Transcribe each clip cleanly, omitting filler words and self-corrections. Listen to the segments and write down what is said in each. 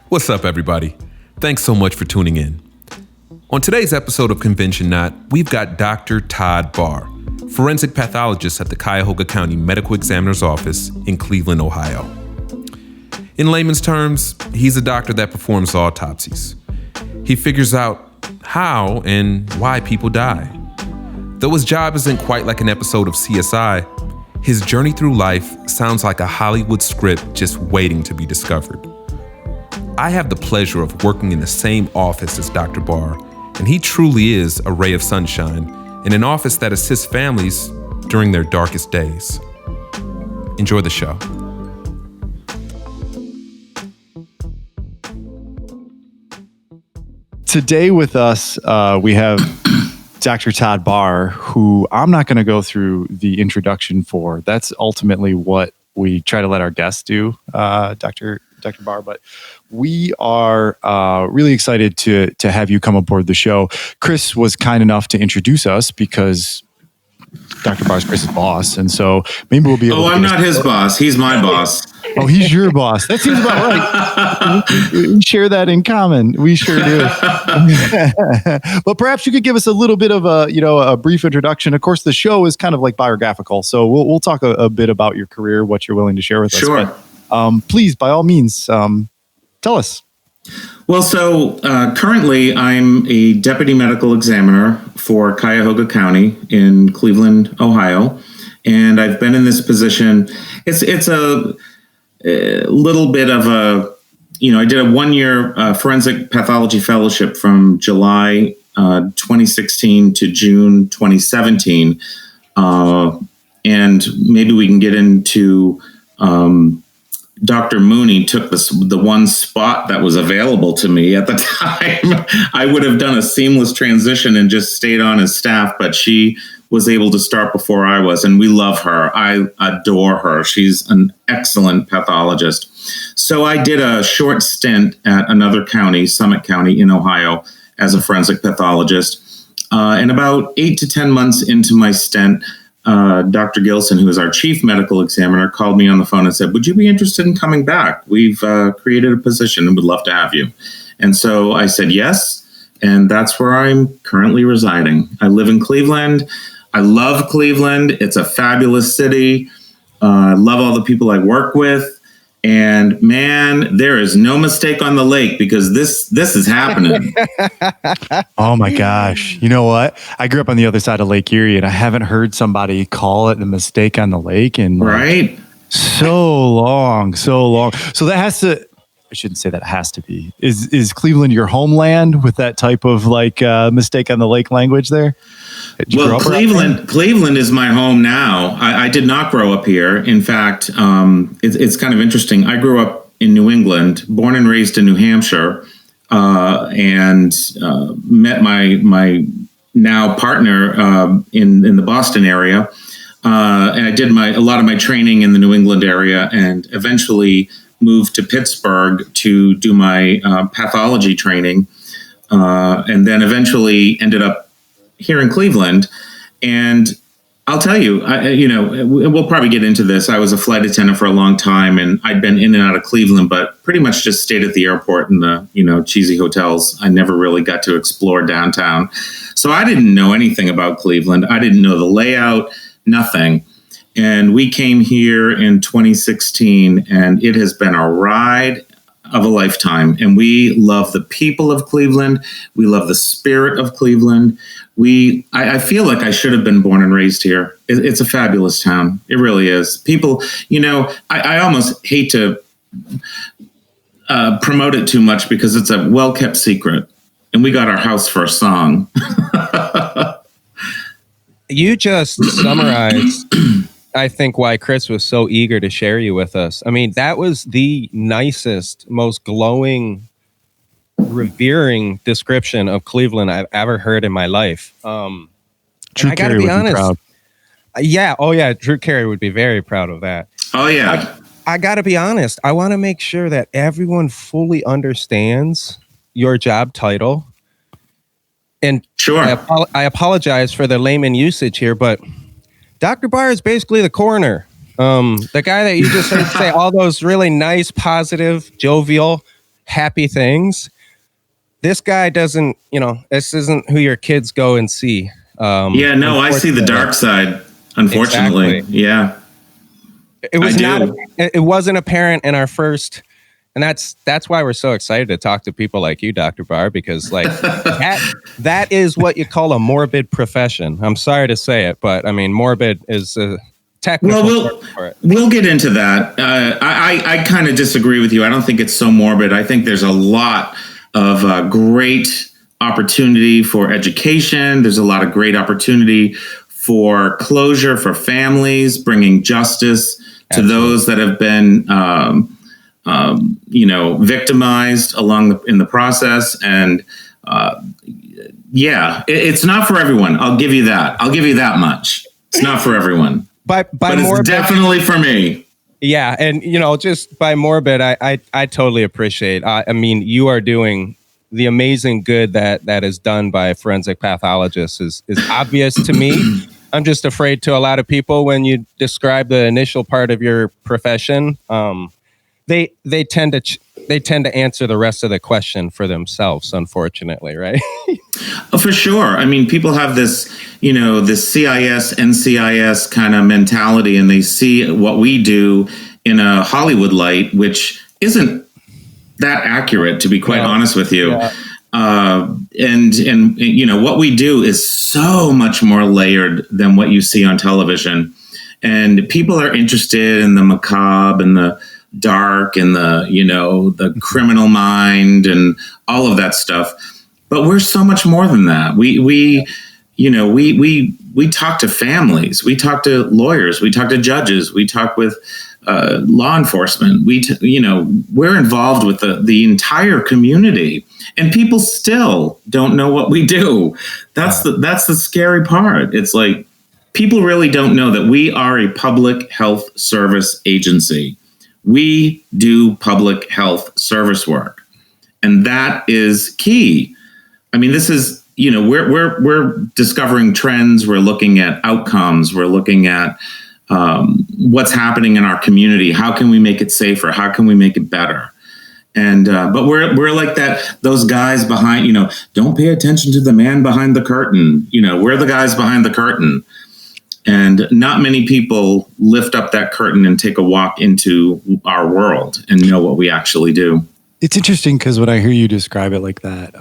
What's up, everybody? Thanks so much for tuning in. On today's episode of conventioNOT, we've got Dr. Todd Barr, forensic pathologist at the Cuyahoga County Medical Examiner's Office in Cleveland, Ohio. In layman's terms, he's a doctor that performs autopsies. He figures out how and why people die. Though his job isn't quite like an episode of CSI, his journey through life sounds like a Hollywood script just waiting to be discovered. I have the pleasure of working in the same office as Dr. Barr, and he truly is a ray of sunshine in an office that assists families during their darkest days. Enjoy the show. Today with us, we have Dr. Todd Barr, who I'm not going to go through the introduction for. That's ultimately what we try to let our guests do, Dr. Barr. But we are really excited to have you come aboard the show. Chris was kind enough to introduce us because Dr. Barr's Chris's boss, and so maybe we'll be able to... I'm not his boss. He's my boss. Oh, he's your boss. That seems about right. We share that in common. We sure do. But perhaps you could give us a little bit of a brief introduction. Of course, the show is kind of like biographical, so we'll talk a bit about your career, what you're willing to share with us. Sure. But, please, by all means, tell us. Well, so currently I'm a deputy medical examiner for Cuyahoga County in Cleveland, Ohio, and I've been in this position. It's a little bit of a, I did a 1-year forensic pathology fellowship from July 2016 to June 2017, and maybe we can get into. Dr. Mooney took the one spot that was available to me at the time. I would have done a seamless transition and just stayed on as staff, but she was able to start before I was, and we love her. I adore her. She's an excellent pathologist. So I did a short stint at another county, Summit County in Ohio, as a forensic pathologist. And about 8 to 10 months into my stint, Dr. Gilson, who is our chief medical examiner, called me on the phone and said, "Would you be interested in coming back? We've created a position and would love to have you." And so I said yes, and that's where I'm currently residing. I live in Cleveland. I love Cleveland. It's a fabulous city. I love all the people I work with. And man, there is no mistake on the lake because this is happening. Oh my gosh. You know what? I grew up on the other side of Lake Erie, and I haven't heard somebody call it the mistake on the lake in right. So long. So that has to, I shouldn't say that has to be. Is Cleveland your homeland with that type of mistake on the lake language there? Well, Cleveland is my home now. I did not grow up here. In fact, it's kind of interesting. I grew up in New England, born and raised in New Hampshire, and met my now partner in the Boston area. And I did a lot of my training in the New England area, and eventually moved to Pittsburgh to do my pathology training, and then eventually ended up here in Cleveland. And I'll tell you, we'll probably get into this. I was a flight attendant for a long time, and I'd been in and out of Cleveland, but pretty much just stayed at the airport in the, cheesy hotels. I never really got to explore downtown. So I didn't know anything about Cleveland. I didn't know the layout, nothing. And we came here in 2016, and it has been a ride of a lifetime. And we love the people of Cleveland. We love the spirit of Cleveland. I feel like I should have been born and raised here. It's a fabulous town. It really is. People, I almost hate to promote it too much because it's a well-kept secret. And we got our house for a song. You just summarized, I think, why Chris was so eager to share you with us. I mean, that was the nicest, most glowing, revering description of Cleveland I've ever heard in my life. Drew I gotta Carey be would honest. be proud. Yeah. Oh, yeah. Drew Carey would be very proud of that. Oh, yeah. I got to be honest. I want to make sure that everyone fully understands your job title. And sure, I apologize for the layman usage here, but Dr. Barr is basically the coroner. The guy that you just heard say all those really nice, positive, jovial, happy things. This guy doesn't, this isn't who your kids go and see. I see the dark side, unfortunately. Exactly. Yeah. It wasn't apparent in our first, and that's why we're so excited to talk to people like you, Dr. Barr, because like that is what you call a morbid profession. I'm sorry to say it, but I mean, morbid is a technical term for it. We'll get into that. I kind of disagree with you. I don't think it's so morbid. I think there's a lot of great opportunity for education. There's a lot of great opportunity for closure for families, bringing justice to those that have been, victimized in the process. And it's not for everyone. I'll give you that. I'll give you that much. It's not for everyone. But it's definitely for me. Yeah, and just by morbid, I totally appreciate. I mean, you are doing the amazing good that is done by forensic pathologists is obvious to me. I'm just afraid to a lot of people when you describe the initial part of your profession, they tend to answer the rest of the question for themselves, unfortunately, right? Oh, for sure. I mean, people have this, this CIS, NCIS kind of mentality, and they see what we do in a Hollywood light, which isn't that accurate, to be quite honest with you. Yeah. And what we do is so much more layered than what you see on television. And people are interested in the macabre and the dark and the criminal mind and all of that stuff. But we're so much more than that. We talk to families, we talk to lawyers, we talk to judges, we talk with law enforcement. We're involved with the entire community, and people still don't know what we do. That's the scary part. It's like people really don't know that we are a public health service agency. We do public health service work, and that is key. I mean, this is we're discovering trends. We're looking at outcomes. We're looking at what's happening in our community. How can we make it safer? How can we make it better? And but we're like that. Those guys behind, don't pay attention to the man behind the curtain. We're the guys behind the curtain, and not many people lift up that curtain and take a walk into our world and know what we actually do. It's interesting because when I hear you describe it like that,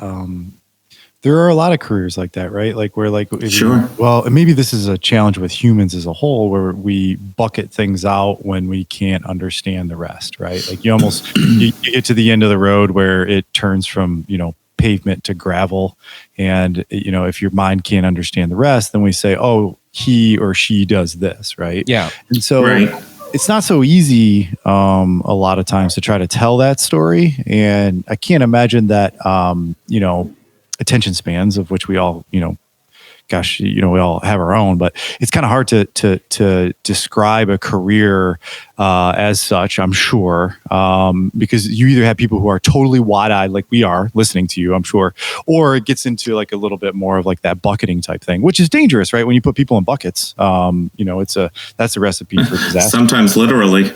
there are a lot of careers like that, right? Like where, sure. And maybe this is a challenge with humans as a whole, where we bucket things out when we can't understand the rest, right? Like you almost you get to the end of the road where it turns from pavement to gravel, and if your mind can't understand the rest, then we say, oh, he or she does this, right? Yeah, and so. Right. It's not so easy a lot of times to try to tell that story, and I can't imagine that attention spans, of which we all we all have our own, but it's kind of hard to describe a career as such, I'm sure, because you either have people who are totally wide-eyed like we are listening to you, I'm sure, or it gets into like a little bit more of like that bucketing type thing, which is dangerous, right? When you put people in buckets, that's a recipe for disaster. Sometimes literally.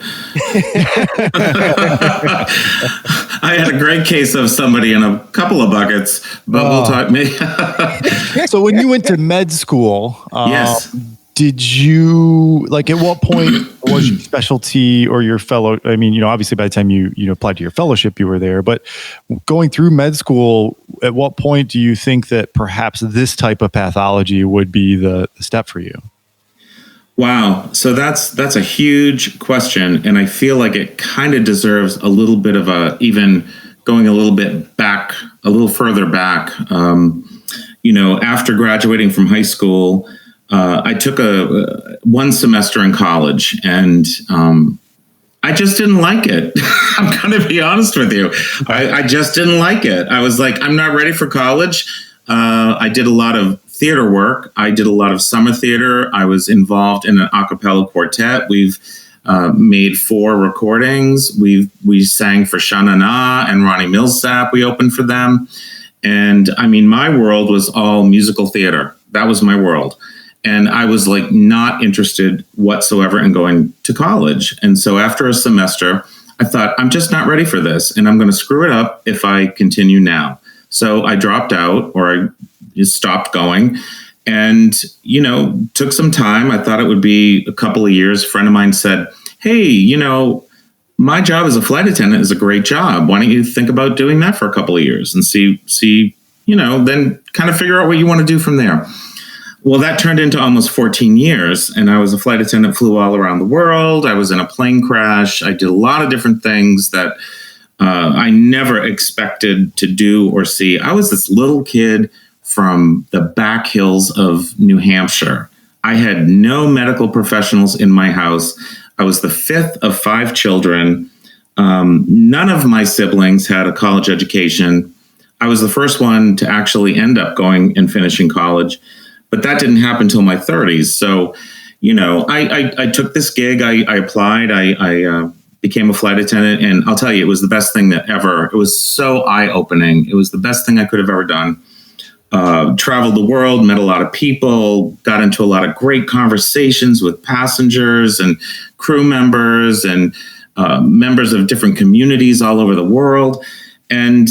I had a great case of somebody in a couple of buckets, but we'll talk. So when you went to med school, yes. Did you, at what point was your specialty or your fellow? I mean, obviously by the time you applied to your fellowship, you were there, but going through med school, at what point do you think that perhaps this type of pathology would be the step for you? Wow. So that's a huge question. And I feel like it kind of deserves a little bit of even going a little bit back, a little further back. After graduating from high school, I took one semester in college, and I just didn't like it. I'm going to be honest with you. I just didn't like it. I was like, I'm not ready for college. I did a lot of theater work. I did a lot of summer theater. I was involved in an a cappella quartet. We've made 4 recordings. We sang for Sha Na and Ronnie Millsap. We opened for them. And I mean, my world was all musical theater. That was my world. And I was not interested whatsoever in going to college. And so after a semester, I thought, I'm just not ready for this, and I'm going to screw it up if I continue now. So I dropped out, or I just stopped going, and, took some time. I thought it would be a couple of years. A friend of mine said, hey, my job as a flight attendant is a great job. Why don't you think about doing that for a couple of years and see, then kind of figure out what you want to do from there. Well, that turned into almost 14 years, and I was a flight attendant, flew all around the world. I was in a plane crash. I did a lot of different things that I never expected to do or see. I was this little kid from the back hills of New Hampshire. I had no medical professionals in my house. I was the fifth of 5 children. None of my siblings had a college education. I was the first one to actually end up going and finishing college. But that didn't happen until my 30s. So, I took this gig. I applied. I became a flight attendant. And I'll tell you, it was the best thing that ever. It was so eye-opening. It was the best thing I could have ever done. Traveled the world, met a lot of people, got into a lot of great conversations with passengers and crew members and members of different communities all over the world. And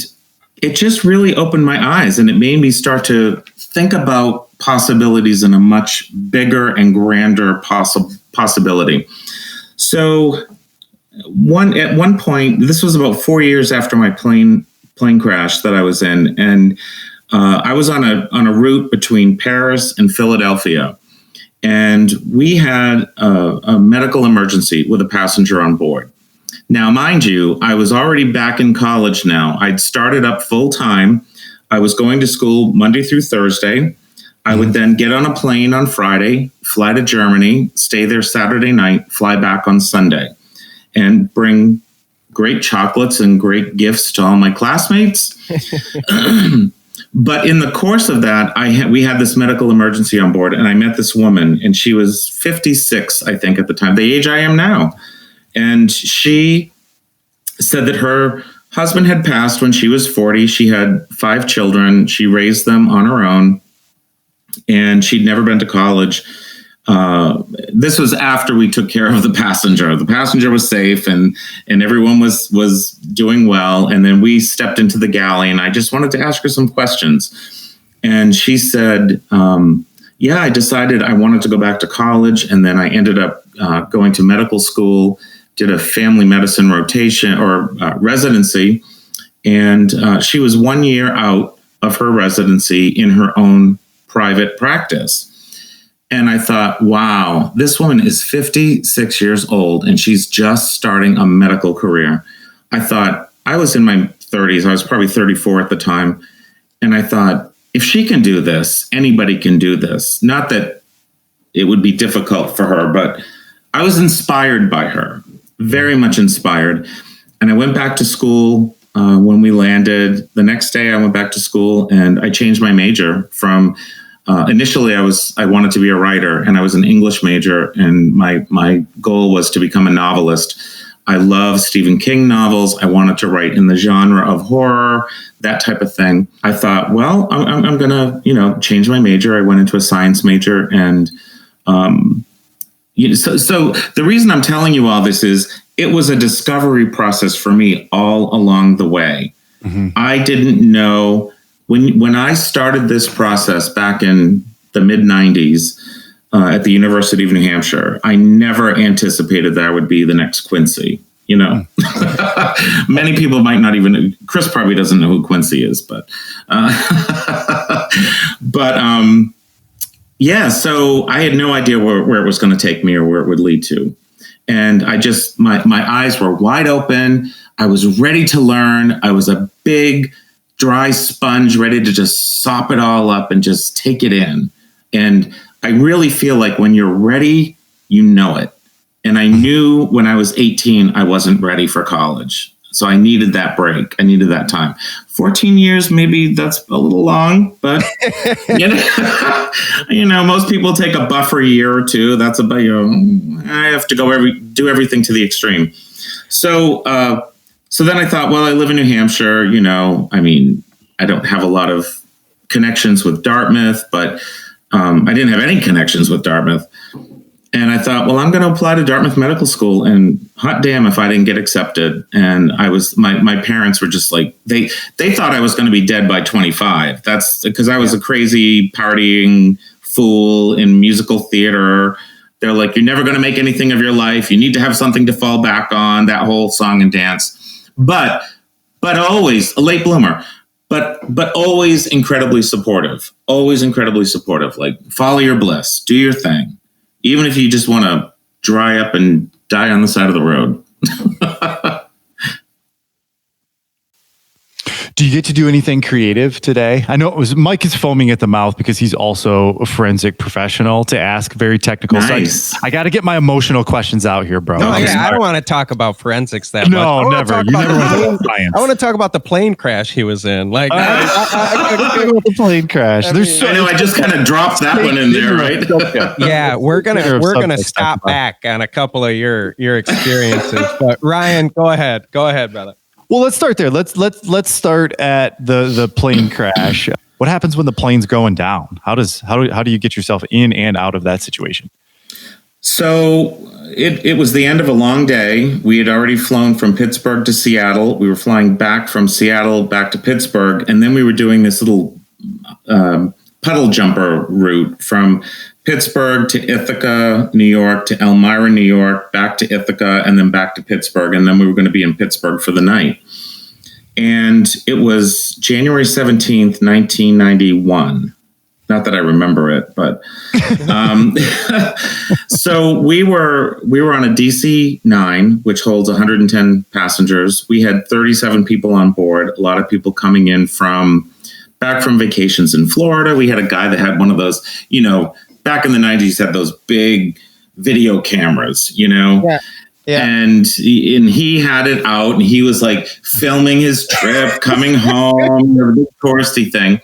it just really opened my eyes, and it made me start to think about possibilities in a much bigger and grander possibility. So at one point, this was about 4 years after my plane crash that I was in, and I was on a route between Paris and Philadelphia, and we had a medical emergency with a passenger on board. Now, mind you, I was already back in college now. I'd started up full time. I was going to school Monday through Thursday. I would then get on a plane on Friday, fly to Germany, stay there Saturday night, fly back on Sunday, and bring great chocolates and great gifts to all my classmates. But in the course of that, we had this medical emergency on board, and I met this woman, and she was 56, I think, at the time, the age I am now. And she said that her husband had passed when she was 40. She had 5 children. She raised them on her own, and she'd never been to college. This was after we took care of the passenger. The passenger was safe, and everyone was doing well. And then we stepped into the galley, and I just wanted to ask her some questions. And she said, yeah, I decided I wanted to go back to college. And then I ended up going to medical school, did a family medicine rotation or residency. And she was 1 year out of her residency in her own private practice. And I thought, wow, this woman is 56 years old and she's just starting a medical career. I thought, I was in my 30s. I was probably 34 at the time. And I thought, if she can do this, anybody can do this. Not that it would be difficult for her, but I was inspired by her, very much inspired. And I went back to school when we landed. The next day I went back to school and I changed my major from initially I wanted to be a writer, and I was an English major, and my goal was to become a novelist. I love Stephen King novels. I wanted to write in the genre of horror, that type of thing. I thought, well, I'm going to, change my major. I went into a science major, and so the reason I'm telling you all this is it was a discovery process for me all along the way. Mm-hmm. I didn't know. When I started this process back in the mid-90s at the University of New Hampshire, I never anticipated that I would be the next Quincy. Many people might not even. Chris probably doesn't know who Quincy is, but yeah. So I had no idea where it was going to take me or where it would lead to, and I just my eyes were wide open. I was ready to learn. I was a big dry sponge ready to just sop it all up and just take it in. And I really feel like when you're ready, you know it. And I knew when I was 18, I wasn't ready for college. So I needed that break. I needed that time. 14 years, maybe that's a little long, but most people take a buffer year or two. That's about, I have to do everything to the extreme. So then I thought, well, I live in New Hampshire, I don't have a lot of connections with Dartmouth, but I didn't have any connections with Dartmouth. And I thought, well, I'm going to apply to Dartmouth Medical School, and hot damn if I didn't get accepted. And I was, my parents were just like, they thought I was going to be dead by 25. That's because I was a crazy partying fool in musical theater. They're like, you're never going to make anything of your life. You need to have something to fall back on, that whole song and dance. But always a late bloomer, but always incredibly supportive, like follow your bliss, do your thing. Even if you just want to dry up and die on the side of the road. Do you get to do anything creative today? I know Mike is foaming at the mouth because he's also a forensic professional to ask very technical Nice. stuff. I got to get my emotional questions out here, bro. No, I don't want to talk about forensics that much. No, never. You never want to talk about science. I want to talk about the plane crash he was in. Like the plane crash. I just kind of dropped that one in there, right? Yeah, we're gonna stop back on a couple of your experiences. But Ryan, go ahead, brother. Well, let's start there. Let's start at the plane crash. What happens when the plane's going down? How do you get yourself in and out of that situation? So it was the end of a long day. We had already flown from Pittsburgh to Seattle. We were flying back from Seattle back to Pittsburgh, and then we were doing this little puddle jumper route from Pittsburgh to Ithaca, New York, to Elmira, New York, back to Ithaca, and then back to Pittsburgh. And then we were going to be in Pittsburgh for the night. And it was January 17th, 1991. Not that I remember it, but so we were on a DC-9, which holds 110 passengers. We had 37 people on board, a lot of people coming in back from vacations in Florida. We had a guy that had one of those, back in the 90s, had those big video cameras, Yeah. And he had it out, and he was like filming his trip, coming home, the big touristy thing.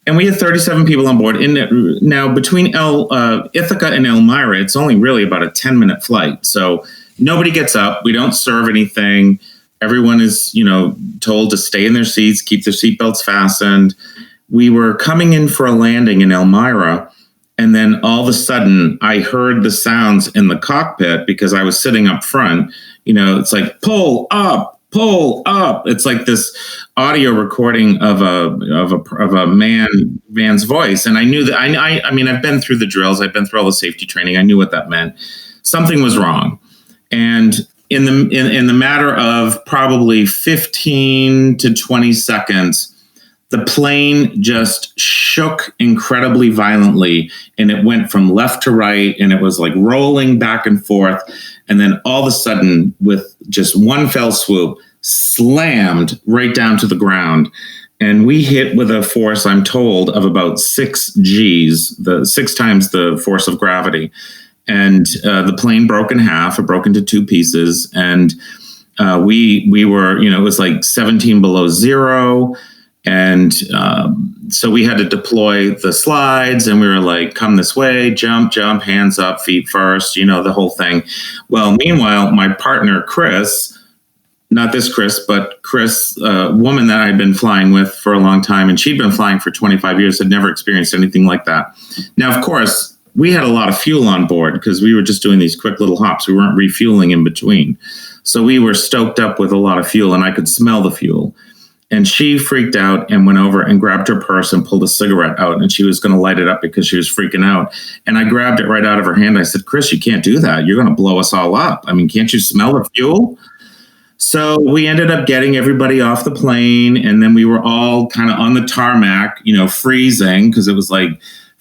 And we had 37 people on board. And now between Ithaca and Elmira, it's only really about a 10-minute flight. So nobody gets up. We don't serve anything. Everyone is, told to stay in their seats, keep their seatbelts fastened. We were coming in for a landing in Elmira. And then all of a sudden, I heard the sounds in the cockpit because I was sitting up front. It's like, pull up. It's like this audio recording of a man's voice. And I knew that, I mean, I've been through the drills. I've been through all the safety training. I knew what that meant. Something was wrong. And in the matter of probably 15 to 20 seconds, the plane just shook incredibly violently, and it went from left to right, and it was like rolling back and forth. And then all of a sudden, with just one fell swoop, slammed right down to the ground. And we hit with a force, I'm told, of about 6 Gs, the 6 times the force of gravity. And the plane broke in half. It broke into 2 pieces. And we were, it was like 17 below zero. And so we had to deploy the slides, and we were like, come this way, jump, hands up, feet first, the whole thing. Well, meanwhile, my partner, Chris, not this Chris, but Chris, a woman that I'd been flying with for a long time, and she'd been flying for 25 years, had never experienced anything like that. Now, of course, we had a lot of fuel on board because we were just doing these quick little hops. We weren't refueling in between. So we were stoked up with a lot of fuel, and I could smell the fuel. And she freaked out and went over and grabbed her purse and pulled a cigarette out, and she was going to light it up because she was freaking out. And I grabbed it right out of her hand. I said, Chris, you can't do that. You're going to blow us all up. I mean, can't you smell the fuel? So we ended up getting everybody off the plane, and then we were all kind of on the tarmac, freezing because it was like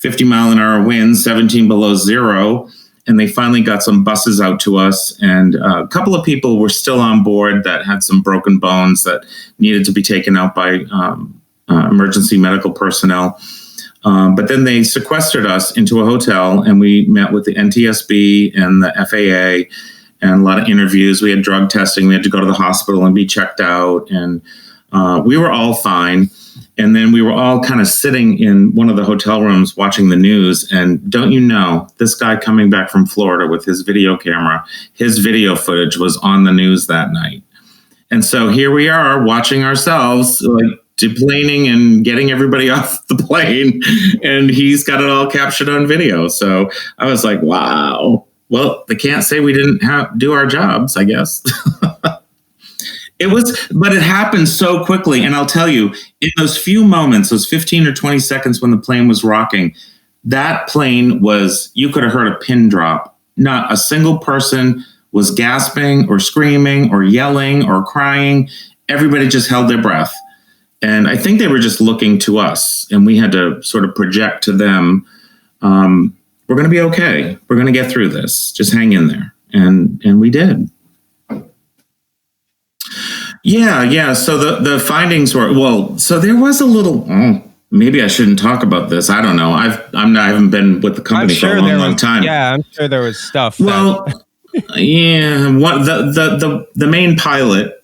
50-mile-an-hour winds, 17 below zero. And they finally got some buses out to us, and a couple of people were still on board that had some broken bones that needed to be taken out by emergency medical personnel. But then they sequestered us into a hotel, and we met with the NTSB and the FAA, and a lot of interviews. We had drug testing. We had to go to the hospital and be checked out, and we were all fine. And then we were all kind of sitting in one of the hotel rooms watching the news. And don't you know, this guy coming back from Florida with his video camera, his video footage was on the news that night. And so here we are watching ourselves, like deplaning and getting everybody off the plane. And he's got it all captured on video. So I was like, wow, well, they can't say we didn't do our jobs, I guess. But it happened so quickly. And I'll tell you, in those few moments, those 15 or 20 seconds when the plane was rocking, that plane you could have heard a pin drop. Not a single person was gasping or screaming or yelling or crying. Everybody just held their breath. And I think they were just looking to us, and we had to sort of project to them, we're going to be okay. We're going to get through this. Just hang in there. And we did. Yeah. So the findings were, so there was a little, maybe I shouldn't talk about this. I don't know. I haven't been with the company for a long time. Yeah, I'm sure there was stuff. Well, yeah. The main pilot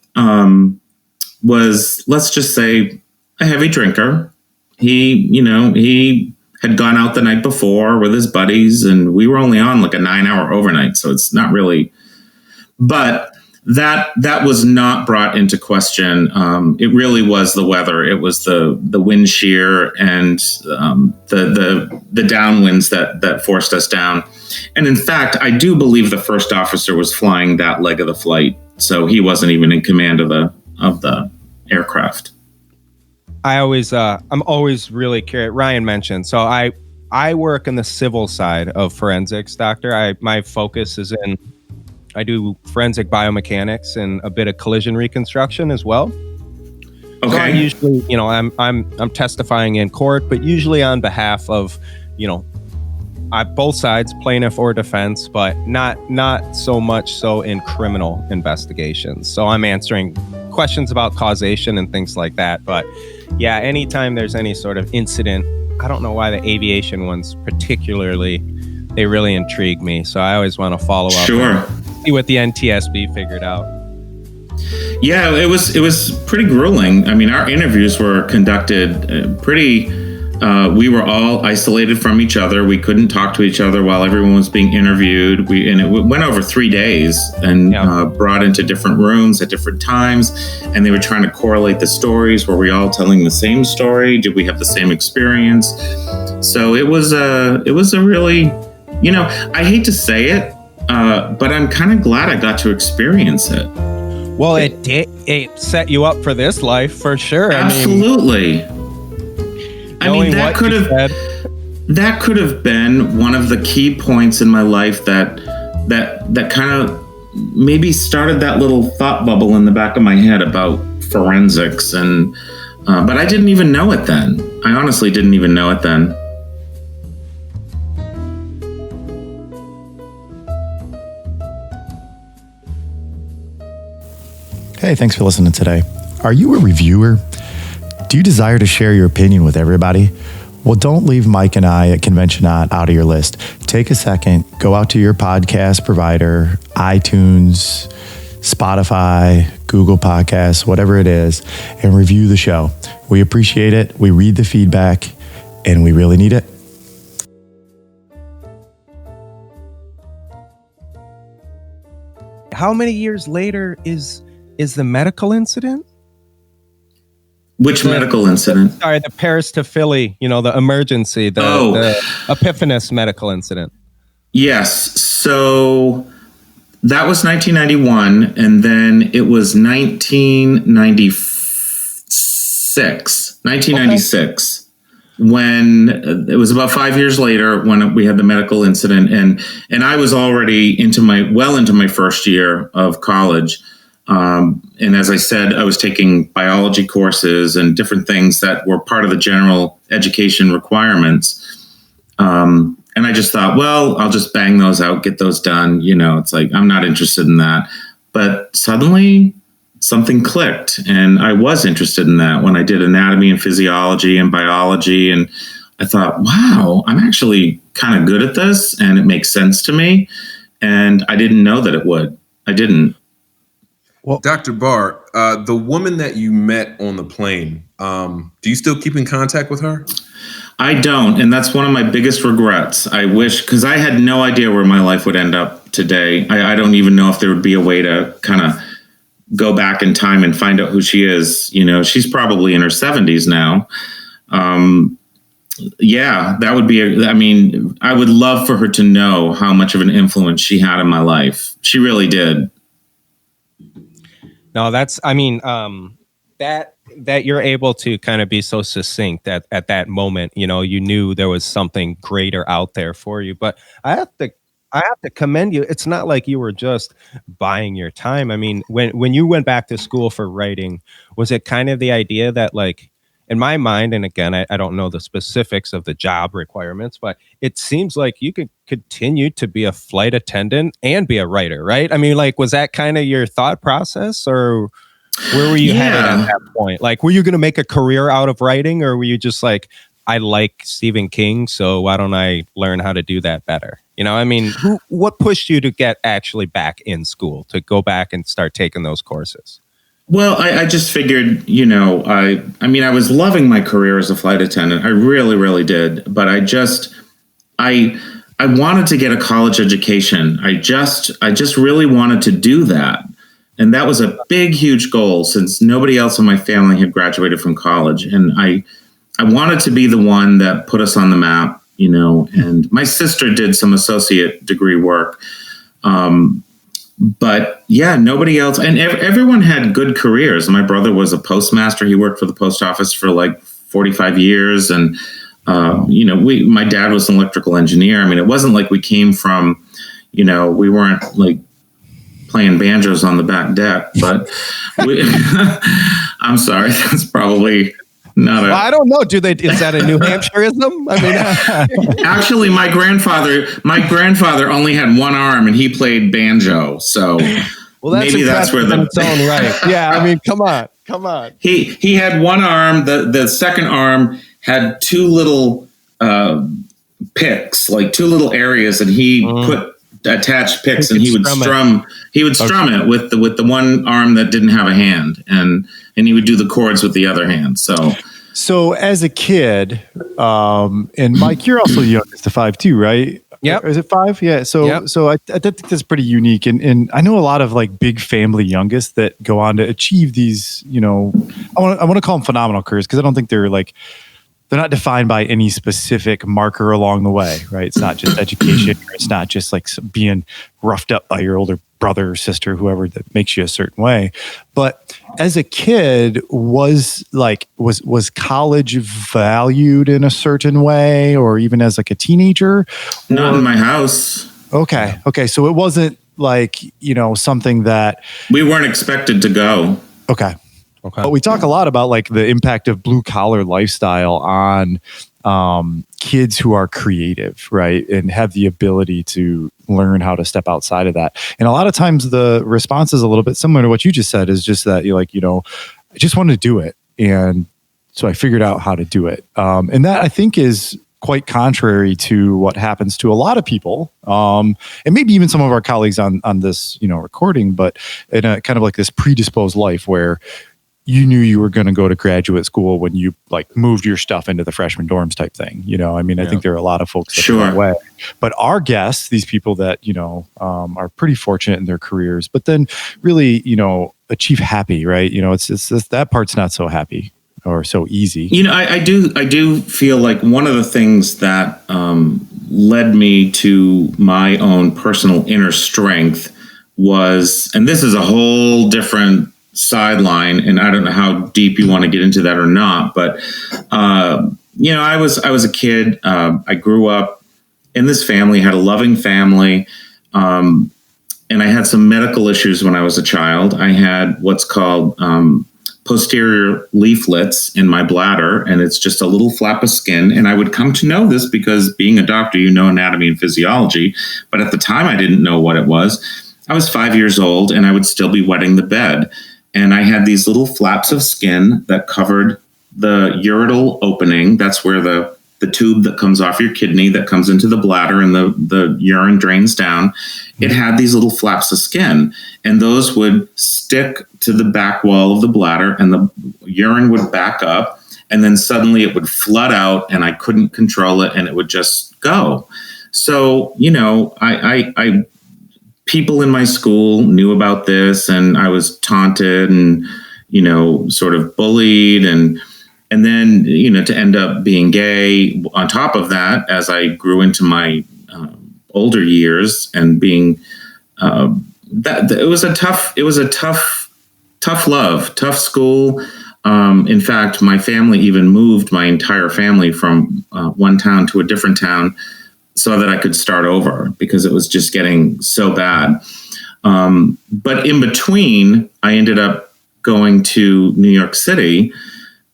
was, let's just say, a heavy drinker. He had gone out the night before with his buddies, and we were only on like a 9-hour overnight, so it's not really. But that was not brought into question. It really was the weather. It was the wind shear and the downwinds that forced us down. And in fact, I do believe the first officer was flying that leg of the flight, so he wasn't even in command of the aircraft. I'm always really curious. Ryan mentioned, so I work in the civil side of forensics, doctor. My focus is I do forensic biomechanics and a bit of collision reconstruction as well. Okay. So I usually, I'm testifying in court, but usually on behalf of, both sides, plaintiff or defense, but not so much so in criminal investigations. So I'm answering questions about causation and things like that. But yeah, anytime there's any sort of incident, I don't know why the aviation ones particularly, they really intrigue me. So I always want to follow up. Sure. See what the NTSB figured out. Yeah, it was pretty grueling. I mean, our interviews were conducted we were all isolated from each other. We couldn't talk to each other while everyone was being interviewed. And it went over 3 days and brought into different rooms at different times. And they were trying to correlate the stories. Were we all telling the same story? Did we have the same experience? So it was a really, I hate to say it, but I'm kind of glad I got to experience it. Well, it set you up for this life for sure. Absolutely. I mean, that could have been one of the key points in my life that kind of maybe started that little thought bubble in the back of my head about forensics. And but I didn't even know it then. I honestly didn't even know it then. Hey, thanks for listening today. Are you a reviewer? Do you desire to share your opinion with everybody? Well, don't leave Mike and I at conventioNOT out of your list. Take a second, go out to your podcast provider, iTunes, Spotify, Google Podcasts, whatever it is, and review the show. We appreciate it. We read the feedback, and we really need it. How many years later is the medical incident? Which medical incident? Sorry, the Paris to Philly, the emergency, the Epiphanis medical incident. Yes. So that was 1991, and then it was 1996, when it was about 5 years later when we had the medical incident, and I was already into my first year of college. And as I said, I was taking biology courses and different things that were part of the general education requirements. And I just thought, well, I'll just bang those out, get those done. It's like, I'm not interested in that. But suddenly something clicked, and I was interested in that when I did anatomy and physiology and biology. And I thought, wow, I'm actually kind of good at this, and it makes sense to me. And I didn't know that it would. I didn't. Well, Dr. Barr, the woman that you met on the plane, do you still keep in contact with her? I don't. And that's one of my biggest regrets. I wish, because I had no idea where my life would end up today. I don't even know if there would be a way to kind of go back in time and find out who she is. She's probably in her 70s now. Yeah, that would be, I mean, I would love for her to know how much of an influence she had in my life. She really did. No, that's, I mean, that you're able to kind of be so succinct at that moment, you know, you knew there was something greater out there for you. But I have to commend you. It's not like you were just buying your time. I mean, when you went back to school for writing, was it kind of the idea that, like, in my mind, and again, I don't know the specifics of the job requirements, but it seems like you could continue to be a flight attendant and be a writer, right? I mean, like, was that kind of your thought process, or where were you headed at Yeah. that point? Like, were you going to make a career out of writing, or were you just like, I like Stephen King, so why don't I learn how to do that better? You know, I mean, what pushed you to get actually back in school, to go back and start taking those courses? Well, I just figured, you know, I mean, I was loving my career as a flight attendant. I really, really did. But I wanted to get a college education. I just really wanted to do that. And that was a big, huge goal, since nobody else in my family had graduated from college. And I wanted to be the one that put us on the map, you know, and my sister did some associate degree work. But yeah, nobody else, and everyone had good careers. My brother was a postmaster. He worked for the post office for like 45 years. And, you know, my dad was an electrical engineer. I mean, it wasn't like we came from, you know, we weren't like playing banjos on the back deck, but I'm sorry. That's probably not Well, I don't know. Is that a New Hampshireism? I mean, actually, my grandfather only had one arm and he played banjo. So well, maybe that's where in its own right. Yeah, I mean, come on. he had one arm. The second arm had two little picks, like two little areas, and he put attached picks, and he would strum it with the one arm that didn't have a hand, and he would do the chords with the other hand. So as a kid, and Mike, you're also the youngest of five too, right? Yeah. Is it five? Yeah. So I think that's pretty unique. And I know a lot of like big family youngest that go on to achieve these, you know, I want to call them phenomenal careers, because I don't think they're not defined by any specific marker along the way, right? It's not just education. It's not just like being roughed up by your older brother or sister, whoever, that makes you a certain way. But as a kid, was college valued in a certain way, or even as like a teenager? not in my house. Okay. So it wasn't like, you know, something that We weren't expected to go. Okay. But we talk a lot about like the impact of blue collar lifestyle on kids who are creative, right? And have the ability to learn how to step outside of that. And a lot of times the response is a little bit similar to what you just said, is just that you're like, you know, I just wanted to do it. And so I figured out how to do it. And that, I think, is quite contrary to what happens to a lot of people, and maybe even some of our colleagues on this, you know, recording, but in a kind of like this predisposed life where you knew you were going to go to graduate school when you like moved your stuff into the freshman dorms type thing. You know, I mean, I think there are a lot of folks that that way, but our guests, these people that, you know, are pretty fortunate in their careers, but then really, you know, achieve happy, right? You know, it's that part's not so happy or so easy. You know, I do feel like one of the things that led me to my own personal inner strength was, and this is a whole different sideline, and I don't know how deep you want to get into that or not, but you know, I was a kid. I grew up in this family, had a loving family, and I had some medical issues when I was a child. I had what's called posterior leaflets in my bladder, and it's just a little flap of skin. And I would come to know this because, being a doctor, you know anatomy and physiology, but at the time I didn't know what it was. I was 5 years old, and I would still be wetting the bed. And I had these little flaps of skin that covered the ureteral opening. That's where the tube that comes off your kidney that comes into the bladder and the urine drains down. It had these little flaps of skin, and those would stick to the back wall of the bladder, and the urine would back up, and then suddenly it would flood out, and I couldn't control it, and it would just go. So, you know, I people in my school knew about this, and I was taunted and, you know, sort of bullied. And And then, to end up being gay on top of that, as I grew into my older years and being, it was a tough love, tough school. In fact, my family even moved my entire family from one town to a different town so that I could start over because it was just getting so bad. But in between, I ended up going to New York City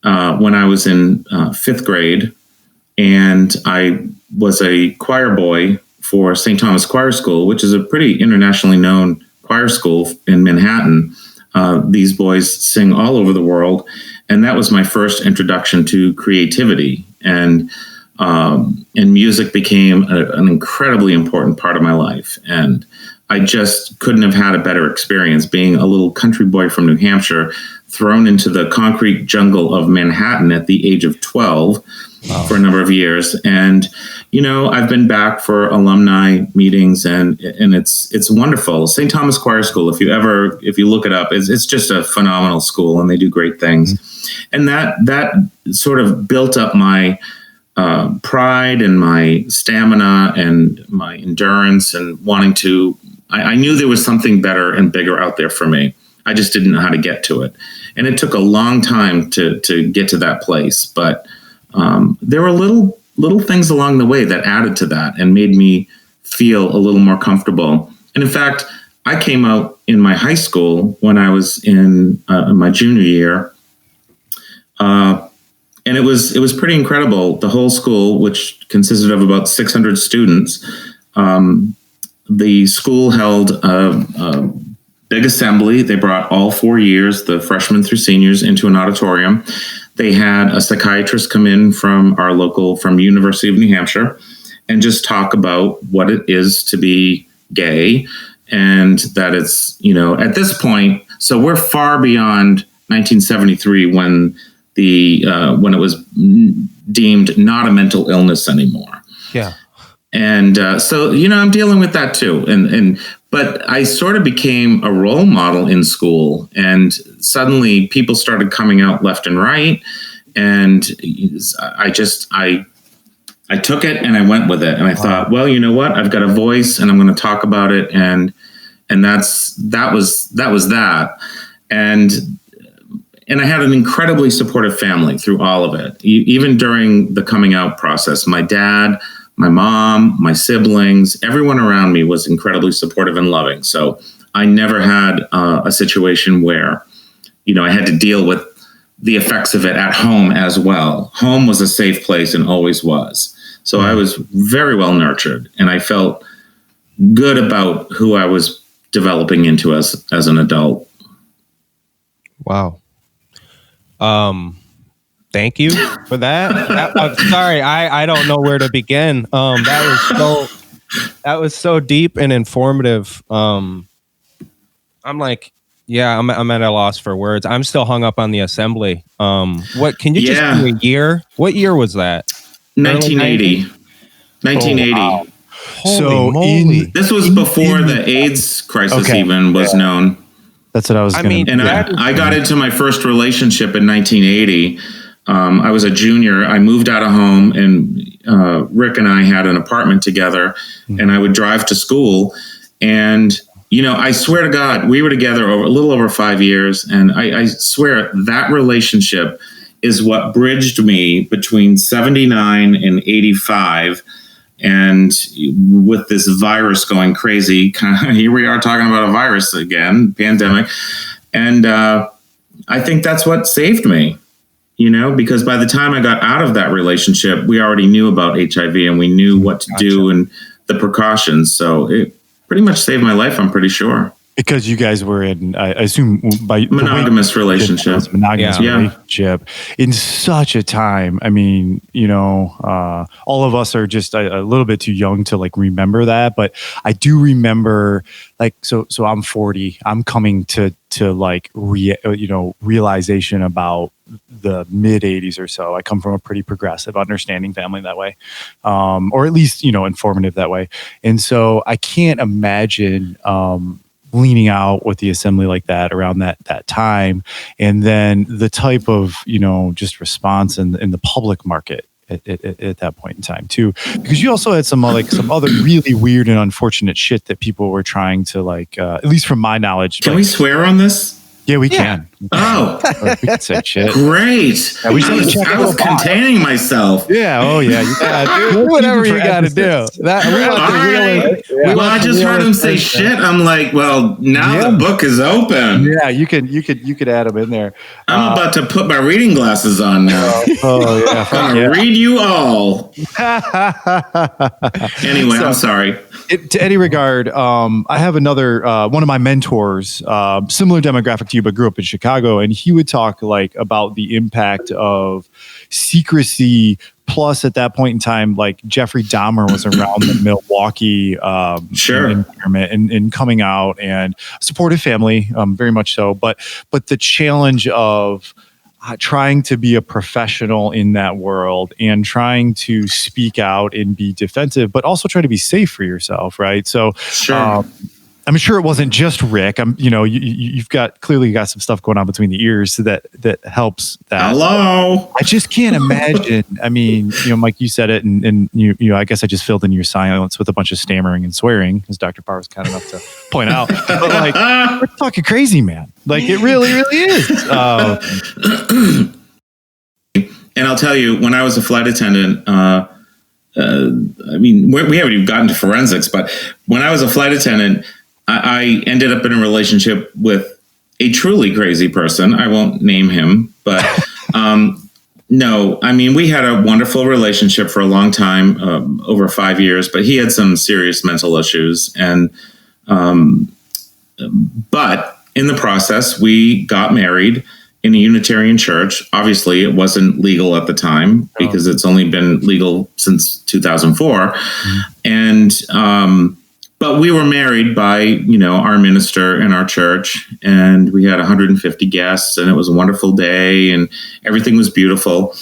when I was in fifth grade, and I was a choir boy for St. Thomas Choir School, which is a pretty internationally known choir school in Manhattan. These boys sing all over the world, and that was my first introduction to creativity, and music became an incredibly important part of my life. And I just couldn't have had a better experience being a little country boy from New Hampshire, thrown into the concrete jungle of Manhattan at the age of 12 for a number of years. And, I've been back for alumni meetings, and it's wonderful. St. Thomas Choir School, if you look it up, it's just a phenomenal school, and they do great things. Mm-hmm. And that sort of built up my pride and my stamina and my endurance and wanting to, I knew there was something better and bigger out there for me. I just didn't know how to get to it. And it took a long time to get to that place. But there were little things along the way that added to that and made me feel a little more comfortable. And in fact, I came out in my high school when I was in my junior year. And it was pretty incredible. The whole school, which consisted of about 600 students, the school held a big assembly. They brought all 4 years, the freshmen through seniors, into an auditorium. They had a psychiatrist come in from University of New Hampshire and just talk about what it is to be gay, and that it's, at this point, so we're far beyond 1973 when when it was deemed not a mental illness anymore. Yeah. And so, I'm dealing with that too. But I sort of became a role model in school, and suddenly people started coming out left and right. And I took it and I went with it. And I thought, well, you know what? I've got a voice and I'm going to talk about it. And that was that. And I had an incredibly supportive family through all of it, even during the coming out process. My dad, my mom, my siblings, everyone around me was incredibly supportive and loving. So I never had a situation where, I had to deal with the effects of it at home as well. Home was a safe place and always was. So I was very well nurtured, and I felt good about who I was developing into as an adult. Wow. Thank you for that. I'm sorry, I don't know where to begin. That was so deep and informative. I'm like, yeah, I'm at a loss for words. I'm still hung up on the assembly. What can you just give me a year? What year was that? 1980. 1980. Oh, wow. So this was before the AIDS crisis even was known. That's what I was going to. And I got into my first relationship in 1980. I was a junior. I moved out of home, and Rick and I had an apartment together, and I would drive to school. And, I swear to God, we were together a little over 5 years. And I swear that relationship is what bridged me between 79 and 85. And with this virus going crazy, here we are talking about a virus again, pandemic. And I think that's what saved me, because by the time I got out of that relationship, we already knew about HIV and we knew what to do and the precautions. So it pretty much saved my life, I'm pretty sure. Because you guys were in, I assume, by monogamous relationship. Relationship in such a time. I mean, all of us are just a little bit too young to remember that, but I do remember so I'm 40. I'm coming to realization about the mid 80s or so. I come from a pretty progressive, understanding family that way, or at least informative that way. And so I can't imagine leaning out with the assembly like that around that time, and then the type of just response in the public market at that point in time too, because you also had some other really weird and unfortunate shit that people were trying to at least from my knowledge. Can we swear on this? Yeah, we can. Oh, we can say shit. Great. Yeah, I was containing myself. Yeah. Oh, yeah. You gotta do whatever you got to do. Well, I just heard him say shit. I'm like, well, now the book is open. Yeah, you could add them in there. I'm about to put my reading glasses on now. Oh yeah, I'm gonna read you all. Anyway, I'm sorry. To any regard, I have another one of my mentors, similar demographic to you, but grew up in Chicago, and he would talk about the impact of secrecy. Plus, at that point in time, Jeffrey Dahmer was around the Milwaukee environment and coming out, and supportive family, very much so. But the challenge of trying to be a professional in that world and trying to speak out and be defensive, but also try to be safe for yourself, right? So, I'm sure it wasn't just Rick. You've clearly got some stuff going on between the ears that helps that. Hello. I just can't imagine. I mean, Mike, you said it, and I guess I just filled in your silence with a bunch of stammering and swearing, as Dr. Barr was kind enough to point out. But we're talking crazy, man. It really, really is. And I'll tell you, when I was a flight attendant, we haven't even gotten to forensics, but when I was a flight attendant, I ended up in a relationship with a truly crazy person. I won't name him, but no, we had a wonderful relationship for a long time, over 5 years, but he had some serious mental issues. And, but in the process, we got married in a Unitarian church. Obviously, it wasn't legal at the time because it's only been legal since 2004. And, but we were married by, our minister in our church, and we had 150 guests, and it was a wonderful day, and everything was beautiful.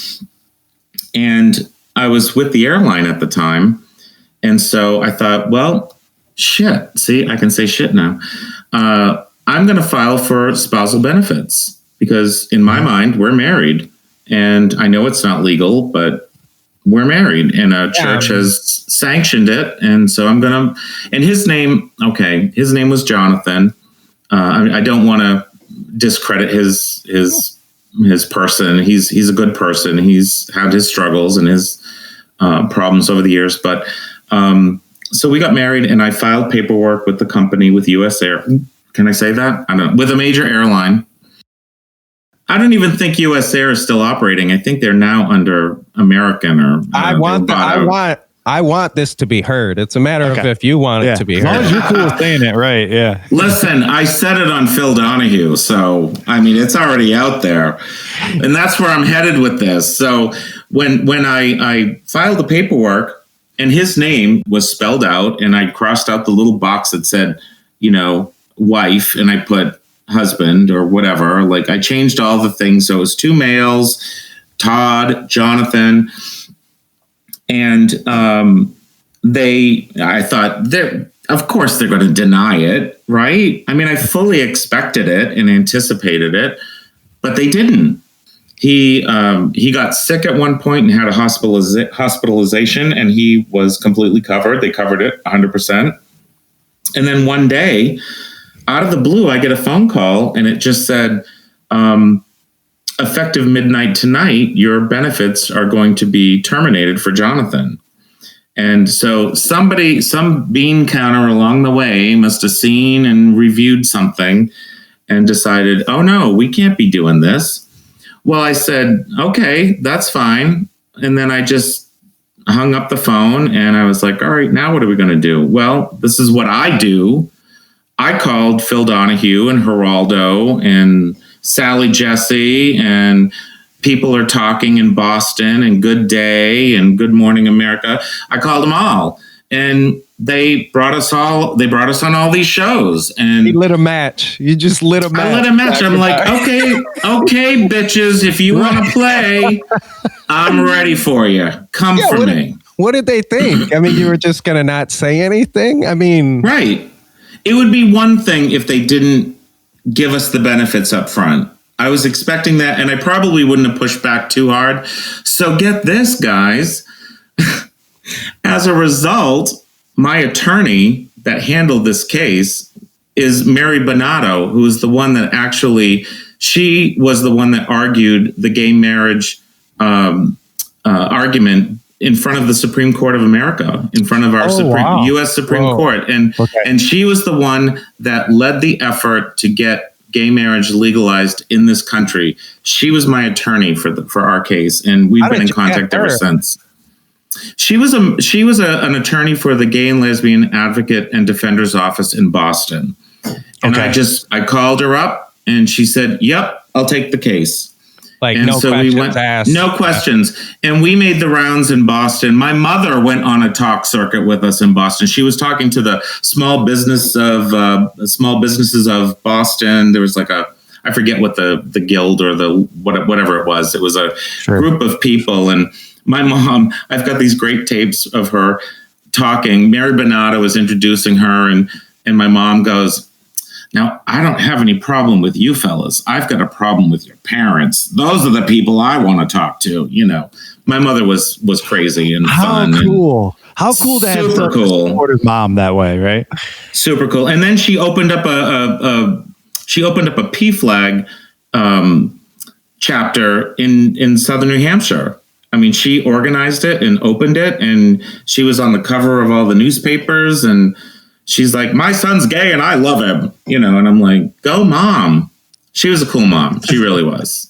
And I was with the airline at the time. And so I thought, well, shit. See, I can say shit now. I'm going to file for spousal benefits because in my mind, we're married, and I know it's not legal, but we're married, and a church has sanctioned it. And so I'm going to, and his name was Jonathan. I don't want to discredit his person. He's a good person. He's had his struggles and his problems over the years. But so we got married, and I filed paperwork with the company, with US Air. Can I say that? I don't know. With a major airline. I don't even think US Air is still operating. I think they're now under American or. I want this to be heard. It's a matter of if you want it to be heard. As long as you're cool with saying it, right? Yeah. Listen, I said it on Phil Donahue, so it's already out there, and that's where I'm headed with this. So when I filed the paperwork, and his name was spelled out, and I crossed out the little box that said, wife, and I put husband or whatever. I changed all the things. So it was two males, Todd, Jonathan. And I thought, of course they're going to deny it, right? I fully expected it and anticipated it, but they didn't. He got sick at one point and had a hospitalization, and he was completely covered. They covered it 100%. And then one day, out of the blue, I get a phone call, and it just said, effective midnight tonight, your benefits are going to be terminated for Jonathan. And so some bean counter along the way must have seen and reviewed something and decided, oh no, we can't be doing this. Well, I said, okay, that's fine. And then I just hung up the phone, and I was like, all right, now what are we going to do? Well, this is what I do. I called Phil Donahue and Geraldo and Sally Jesse, and People Are Talking in Boston and Good Day and Good Morning America. I called them all, and they brought us on all these shows. And you lit a match. You just lit a match. I lit a match. I'm like, okay, bitches, if you want to play, I'm ready for you. Come for me. What did they think? You were just going to not say anything? Right. It would be one thing if they didn't give us the benefits up front. I was expecting that, and I probably wouldn't have pushed back too hard. So get this, guys. As a result, my attorney that handled this case is Mary Bonato, who is the one that she was the one that argued the gay marriage argument in front of the Supreme Court of America, in front of our U.S. Supreme Court. And she was the one that led the effort to get gay marriage legalized in this country. She was my attorney for our case, and we've been in contact ever since. She was an attorney for the Gay and Lesbian Advocate and Defender's Office in Boston. And I called her up, and she said, "Yep, I'll take the case." Like, and no so questions we went, asked. no questions. And we made the rounds in Boston. My mother went on a talk circuit with us in Boston. She was talking to the small businesses of Boston. There was I forget what the guild or whatever it was. It was a group of people. And my mom, I've got these great tapes of her talking. Mary Bonato was introducing her, and my mom goes, "Now, I don't have any problem with you fellas. I've got a problem with your parents. Those are the people I want to talk to." My mother was crazy and fun. How cool. How cool to have a supportive mom that way, right? Super cool. And then she opened up a PFLAG chapter in Southern New Hampshire. I mean, she organized it and opened it, and she was on the cover of all the newspapers, and she's like, "My son's gay and I love him," and I'm like, "Go, mom." She was a cool mom. She really was.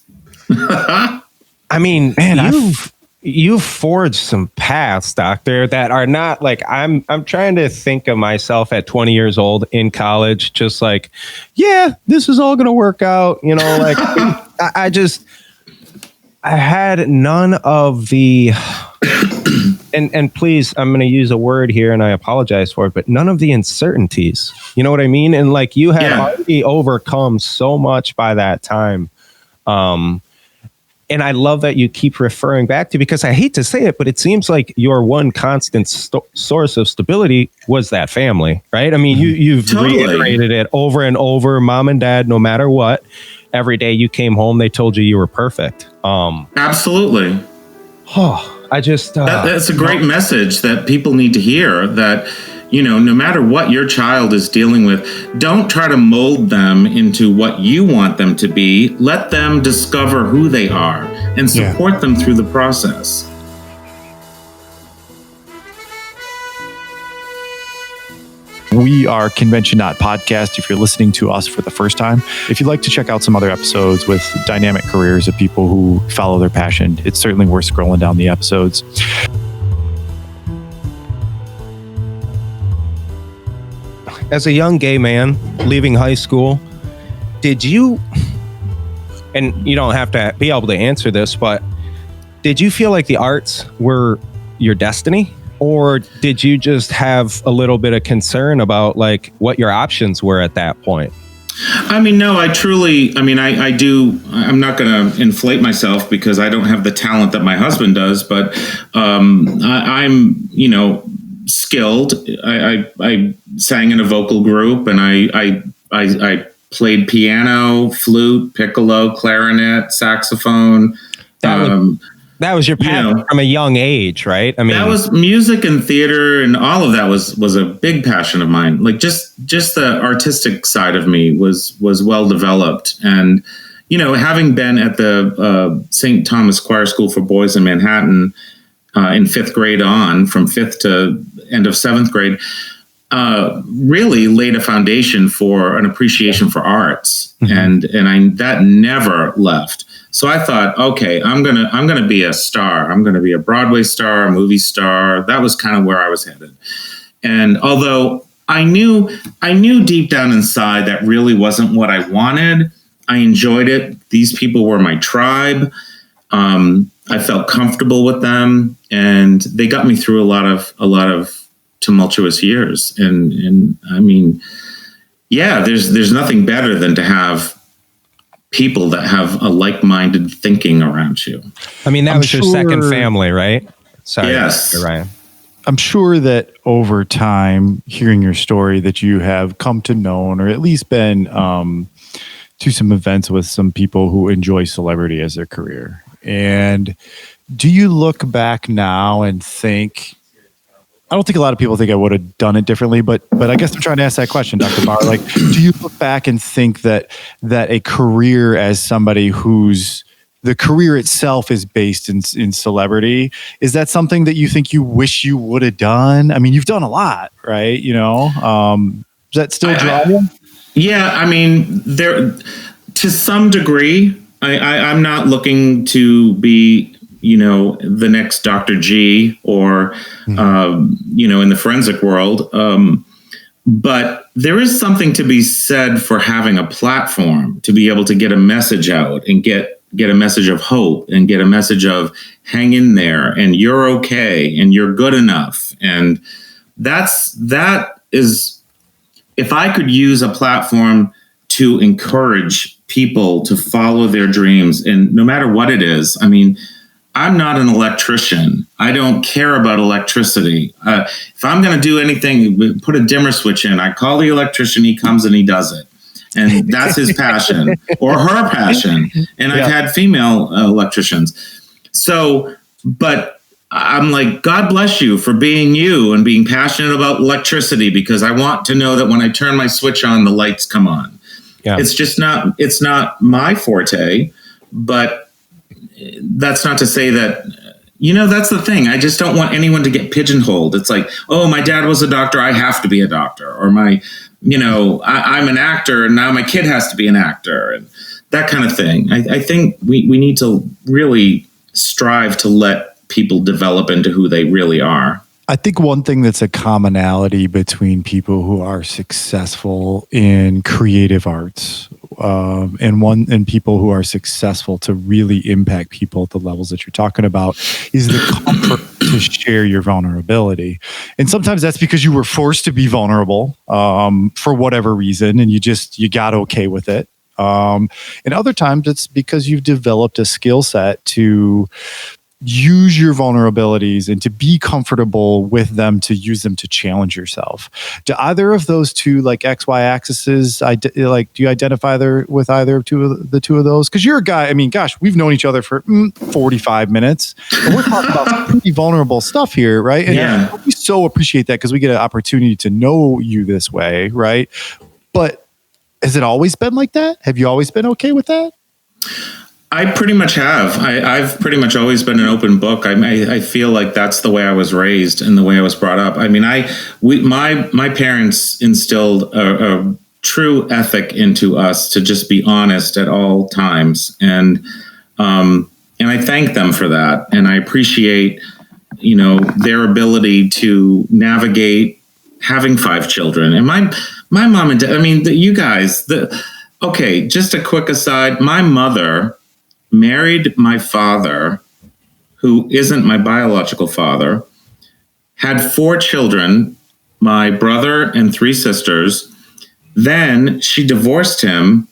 I mean, man, you've forged some paths, doctor, that are not I'm trying to think of myself at 20 years old in college, just this is all going to work out. I had none of the, and please, I'm going to use a word here and I apologize for it, but none of the uncertainties, you know what I mean? And you had already overcome so much by that time. And I love that you keep referring back to, because I hate to say it, but it seems like your one constant source of stability was that family, right? I mean, you've reiterated it over and over. Mom and dad, no matter what, every day you came home, they told you were perfect. Absolutely. I just that's a great message that people need to hear, that no matter what your child is dealing with, don't try to mold them into what you want them to be. Let them discover who they are and support them through the process. We are conventioNOT podcast. If you're listening to us for the first time, if you'd like to check out some other episodes with dynamic careers of people who follow their passion, it's certainly worth scrolling down the episodes. As a young gay man leaving high school, did you, and you don't have to be able to answer this, but did you feel like the arts were your destiny? Or did you just have a little bit of concern about what your options were at that point? I mean, no, I do. I'm not going to inflate myself because I don't have the talent that my husband does, but I'm, skilled. I sang in a vocal group, and I played piano, flute, piccolo, clarinet, saxophone. That was your passion from a young age, right? I mean, that was music and theater, and all of that was a big passion of mine. Just the artistic side of me was well developed, and having been at the St. Thomas Choir School for Boys in Manhattan in 5th grade on, from 5th to end of 7th grade, really laid a foundation for an appreciation for arts, and that never left. So I thought, okay, I'm gonna be a star. I'm gonna be a Broadway star, a movie star. That was kind of where I was headed. And although I knew deep down inside that really wasn't what I wanted, I enjoyed it. These people were my tribe. I felt comfortable with them, and they got me through a lot of tumultuous years. And I mean, there's nothing better than to have people that have a like-minded thinking around you. I mean, that was your second family, right? Sorry, yes, Ryan. I'm sure that over time, hearing your story, that you have come to know, or at least been to some events with some people who enjoy celebrity as their career. And do you look back now and think, I don't think a lot of people think I would have done it differently, but I guess I'm trying to ask that question, Dr. Barr. Like, do you look back and think that a career as somebody whose the career itself is based in celebrity, is that something that you think you wish you would have done? I mean, you've done a lot, right? Does that still draw you? Yeah, I mean, there to some degree. I'm not looking to be, the next Dr. G or, in the forensic world. But there is something to be said for having a platform to be able to get a message out and get a message of hope and get a message of hang in there and you're okay and you're good enough. And that is, if I could use a platform to encourage people to follow their dreams, and no matter what it is, I mean, I'm not an electrician. I don't care about electricity. If I'm going to do anything, put a dimmer switch in, I call the electrician, he comes and he does it. And that's his passion or her passion. And I've had female electricians. So, but I'm like, God bless you for being you and being passionate about electricity, because I want to know that when I turn my switch on, the lights come on. Yeah. It's not my forte, but that's not to say that, that's the thing. I just don't want anyone to get pigeonholed. It's like, oh, my dad was a doctor, I have to be a doctor. Or I'm an actor and now my kid has to be an actor, and that kind of thing. I think we need to really strive to let people develop into who they really are. I think one thing that's a commonality between people who are successful in creative arts and people who are successful to really impact people at the levels that you're talking about is the comfort to share your vulnerability. And sometimes that's because you were forced to be vulnerable for whatever reason, and you got okay with it. And other times it's because you've developed a skill set to use your vulnerabilities and to be comfortable with them, to use them to challenge yourself. Do either of those two, like XY axes, do you identify with either of the two of those? Because you're a guy, I mean, gosh, we've known each other for 45 minutes. And we're talking about some pretty vulnerable stuff here, right? And we so appreciate that because we get an opportunity to know you this way, right? But has it always been like that? Have you always been okay with that? I pretty much have. I've pretty much always been an open book. I feel like that's the way I was raised and the way I was brought up. I mean, my parents instilled a true ethic into us to just be honest at all times, and I thank them for that, and I appreciate their ability to navigate having 5 children. And my mom and dad, I mean, you guys. Okay, just a quick aside. My mother married my father, who isn't my biological father, had 4 children, my brother and 3 sisters. Then she divorced him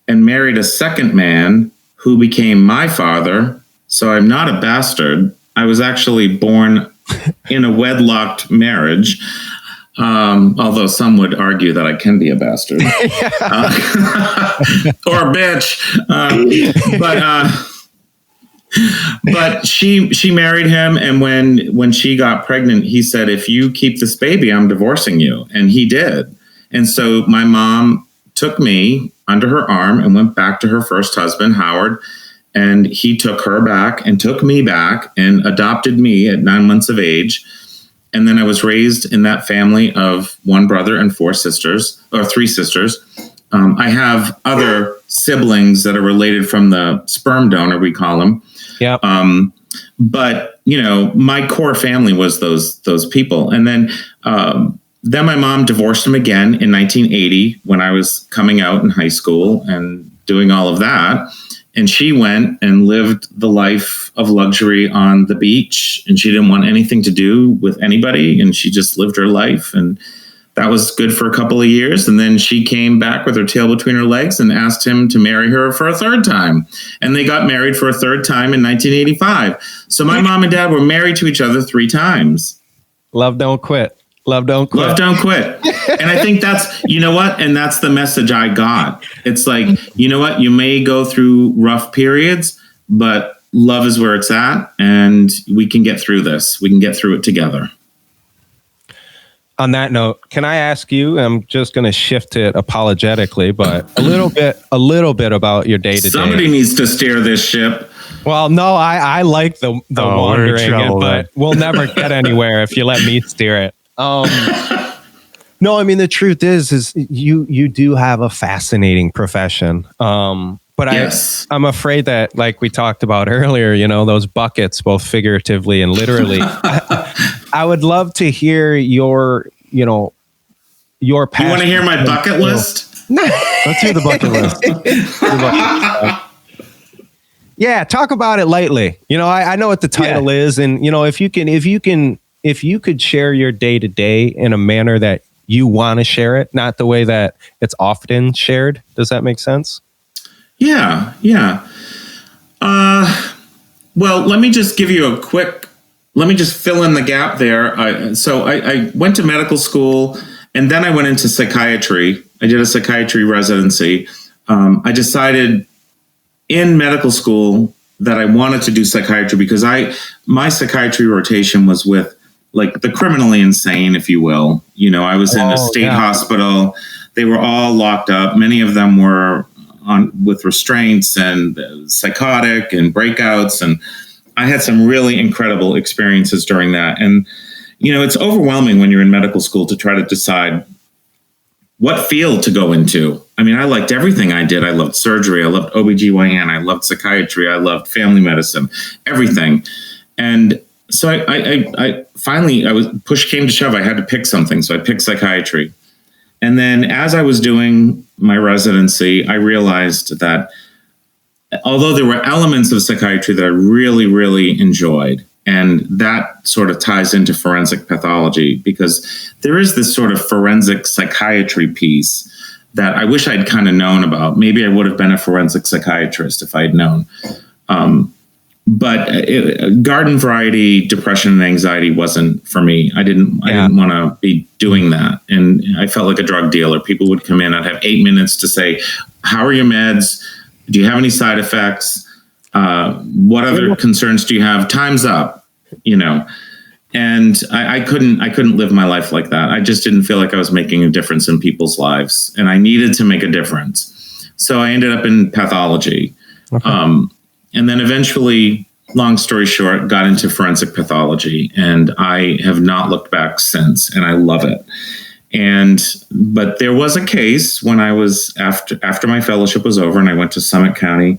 and married a second man who became my father. So I'm not a bastard. I was actually born in a wedlocked marriage. Although some would argue that I can be a bastard or a bitch. But she married him. And when she got pregnant, he said, if you keep this baby, I'm divorcing you. And he did. And so my mom took me under her arm and went back to her first husband, Howard. And he took her back and took me back and adopted me at 9 months of age. And then I was raised in that family of 1 brother and 4 sisters, or 3 sisters. I have other siblings that are related from the sperm donor, we call them. Yeah. But my core family was those people. And then my mom divorced him again in 1980 when I was coming out in high school and doing all of that. And she went and lived the life of luxury on the beach, and she didn't want anything to do with anybody, and she just lived her life. And that was good for a couple of years. And then she came back with her tail between her legs and asked him to marry her for a 3rd time. And they got married for a 3rd time in 1985. So my mom and dad were married to each other 3 times. Love don't quit. Love don't quit. Love don't quit. And I think that's, you know what? And that's the message I got. It's like, you know what? You may go through rough periods, but love is where it's at. And we can get through this. We can get through it together. On that note, can I ask you, I'm just going to shift it apologetically, but a little bit about your day to day. Somebody needs to steer this ship. Well, no, I like the wandering, but we'll never get anywhere if you let me steer it. No, I mean, the truth is you do have a fascinating profession. But yes. I'm afraid that, like we talked about earlier, those buckets, both figuratively and literally, I would love to hear your passion. You want to hear my bucket list? Let's hear the bucket list. Yeah, talk about it lightly. I know what the title is, and if you could share your day to day in a manner that you want to share it, not the way that it's often shared. Does that make sense? Yeah. Well, let me just give you let me just fill in the gap there. So I went to medical school, and then I went into psychiatry. I did a psychiatry residency. I decided in medical school that I wanted to do psychiatry because my psychiatry rotation was with like the criminally insane, if you will. I was in a state hospital. They were all locked up. Many of them were with restraints and psychotic and breakouts. And I had some really incredible experiences during that. And, it's overwhelming when you're in medical school to try to decide what field to go into. I mean, I liked everything I did. I loved surgery. I loved OBGYN. I loved psychiatry. I loved family medicine, everything. And so I finally, push came to shove. I had to pick something. So I picked psychiatry. And then as I was doing my residency, I realized that although there were elements of psychiatry that I really, really enjoyed, and that sort of ties into forensic pathology, because there is this sort of forensic psychiatry piece that I wish I'd kind of known about. Maybe I would have been a forensic psychiatrist if I'd known. But garden variety depression and anxiety wasn't for me. I didn't want to be doing that. And I felt like a drug dealer. People would come in. I'd have 8 minutes to say, how are your meds? Do you have any side effects? What other concerns do you have? Time's up, And I couldn't live my life like that. I just didn't feel like I was making a difference in people's lives. And I needed to make a difference. So I ended up in pathology. Okay. And then eventually, long story short, got into forensic pathology, and I have not looked back since, and I love it. But there was a case when I was after my fellowship was over, and I went to Summit County.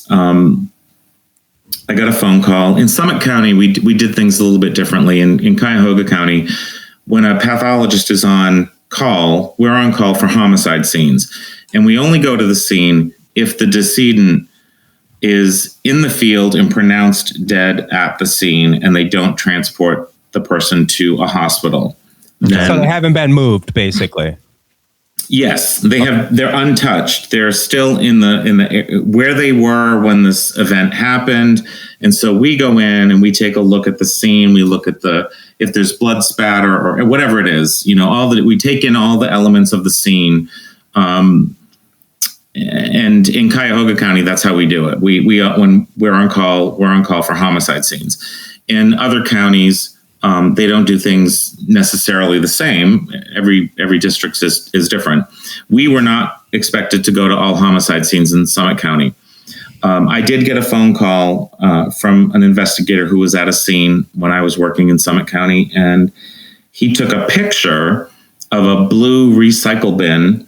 I got a phone call. In Summit County, we did things a little bit differently. In Cuyahoga County, when a pathologist is on call, we're on call for homicide scenes, and we only go to the scene if the decedent is in the field and pronounced dead at the scene, and they don't transport the person to a hospital. So they haven't been moved, basically. Yes, they're untouched. They're still in the where they were when this event happened. And so we go in and we take a look at the scene. We look at if there's blood spatter or whatever it is, we take in all the elements of the scene. And in Cuyahoga County, that's how we do it. We when we're on call for homicide scenes. In other counties, they don't do things necessarily the same. Every district is different. We were not expected to go to all homicide scenes in Summit County. I did get a phone call from an investigator who was at a scene when I was working in Summit County, and he took a picture of a blue recycle bin.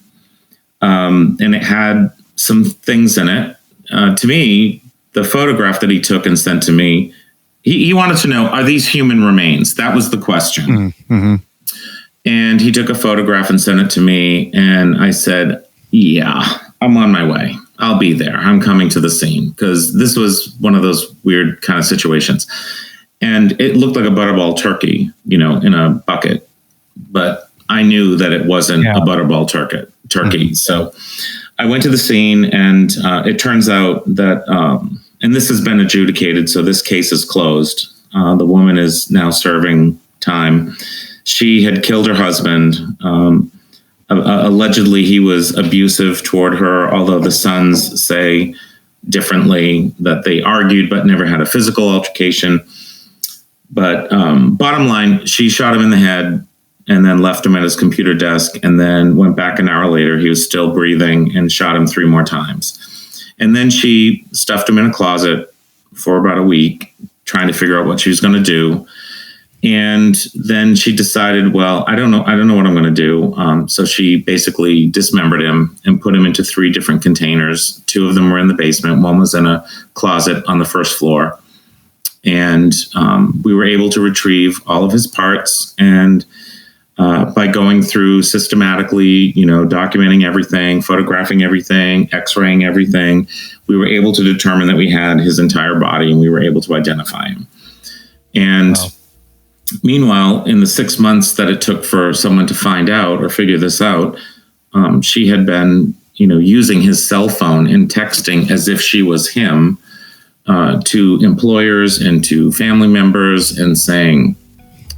And it had some things in it. To me, the photograph that he took and sent to me, he wanted to know, are these human remains? That was the question. Mm-hmm. And he took a photograph and sent it to me. And I said, yeah, I'm on my way. I'll be there. I'm coming to the scene, because this was one of those weird kind of situations. And it looked like a butterball turkey, in a bucket. But I knew that it wasn't a butterball turkey. Mm-hmm. So I went to the scene, and it turns out that, and this has been adjudicated, so this case is closed. The woman is now serving time. She had killed her husband. Allegedly, he was abusive toward her, although the sons say differently, that they argued but never had a physical altercation. But bottom line, she shot him in the head and then left him at his computer desk, and then went back an hour later. He was still breathing, and shot him 3 more times. And then she stuffed him in a closet for about a week, trying to figure out what she was going to do. And then she decided, well, I don't know what I'm going to do. So she basically dismembered him and put him into 3 different containers. 2 of them were in the basement. One was in a closet on the first floor. And we were able to retrieve all of his parts. And by going through systematically, documenting everything, photographing everything, x-raying everything, we were able to determine that we had his entire body, and we were able to identify him. And wow. Meanwhile, in the 6 months that it took for someone to find out or figure this out, she had been, using his cell phone and texting as if she was him to employers and to family members, and saying,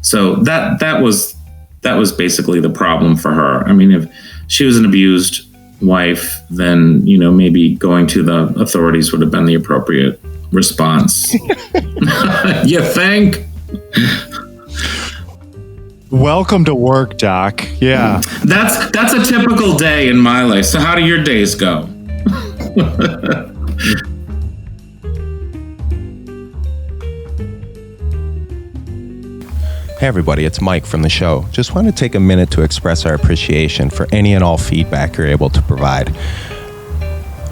so that was basically the problem for her. I mean, if she was an abused wife, then, maybe going to the authorities would have been the appropriate response. You think? Welcome to work, Doc. Yeah. That's a typical day in my life. So how do your days go? Hey everybody, it's Mike from the show. Just want to take a minute to express our appreciation for any and all feedback you're able to provide.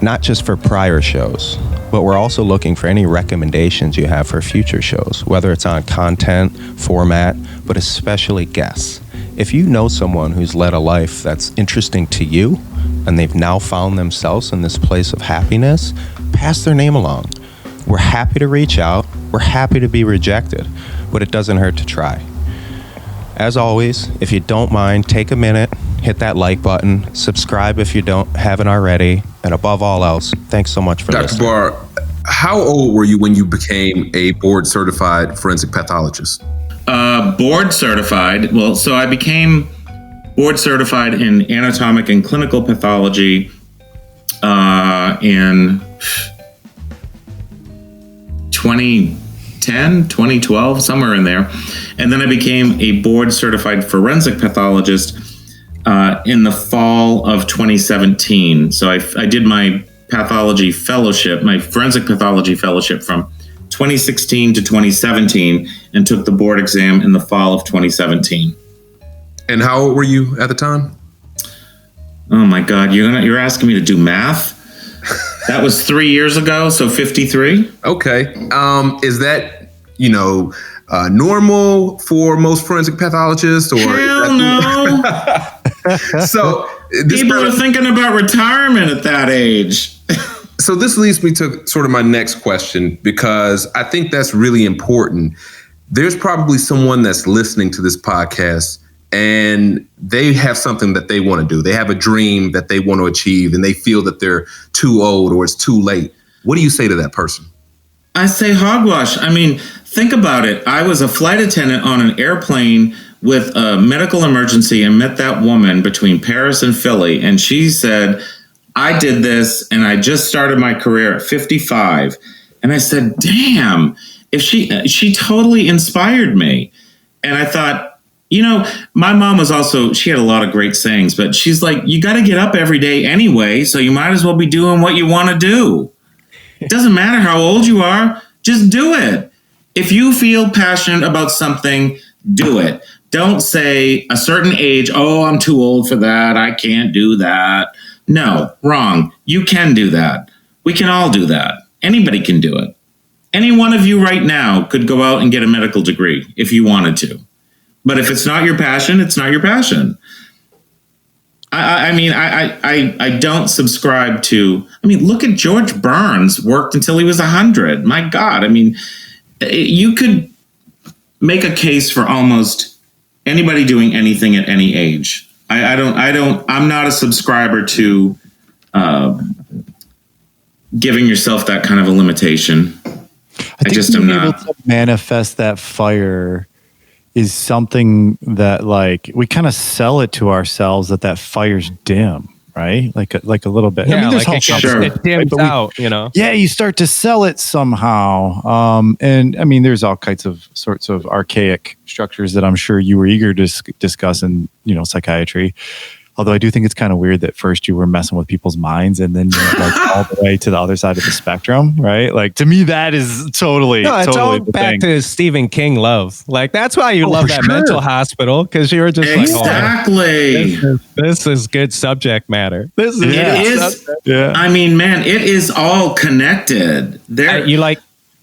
Not just for prior shows, but we're also looking for any recommendations you have for future shows, whether it's on content, format, but especially guests. If you know someone who's led a life that's interesting to you, and they've now found themselves in this place of happiness, pass their name along. We're happy to reach out. We're happy to be rejected, but it doesn't hurt to try. As always, if you don't mind, take a minute, hit that like button, subscribe if you haven't already, and above all else, thanks so much for listening. Dr. Barr, how old were you when you became a board-certified forensic pathologist? Board certified. Well, so I became board certified in anatomic and clinical pathology in 2010, 2012, somewhere in there. And then I became a board certified forensic pathologist in the fall of 2017. So I did my pathology fellowship, my forensic pathology fellowship from 2016 to 2017, and took the board exam in the fall of 2017. And how old were you at the time? Oh my God, you're asking me to do math? That was 3 years ago, so 53. Okay. Is that, normal for most forensic pathologists? Or hell no. So people are thinking about retirement at that age. So this leads me to sort of my next question, because I think that's really important. There's probably someone that's listening to this podcast and they have something that they want to do. They have a dream that they want to achieve, and they feel that they're too old or it's too late. What do you say to that person? I say hogwash. I mean, think about it. I was a flight attendant on an airplane with a medical emergency and met that woman between Paris and Philly. And she said, I did this and I just started my career at 55. And I said, damn, if she totally inspired me. And I thought, my mom was also, she had a lot of great sayings, but she's like, you got to get up every day anyway. So you might as well be doing what you want to do. It doesn't matter how old you are, just do it. If you feel passionate about something, do it. Don't say a certain age, oh, I'm too old for that. I can't do that. No, wrong. You can do that. We can all do that. Anybody can do it. Any one of you right now could go out and get a medical degree if you wanted to. But if it's not your passion, it's not your passion. I don't subscribe to, look at George Burns, worked until he was 100. My God. You could make a case for almost anybody doing anything at any age. I'm not a subscriber to giving yourself that kind of a limitation. I just am not able to manifest that fire is something that like we kind of sell it to ourselves that fire's dim, right? Like a little bit. Yeah, I mean, there's like it dims out, you know? Yeah, you start to sell it somehow. And I mean, there's all kinds of sorts of archaic structures that I'm sure you were eager to discuss in, psychiatry. Although I do think it's kind of weird that first you were messing with people's minds and then you're like all the way to the other side of the spectrum, right? Like to me, that is totally, no, it's totally all back to Stephen King love. Like that's why you love that sure. mental hospital, because you were just exactly. like, oh, this is good subject matter. This is it is. Yeah. I mean, man, it is all connected. Do you like?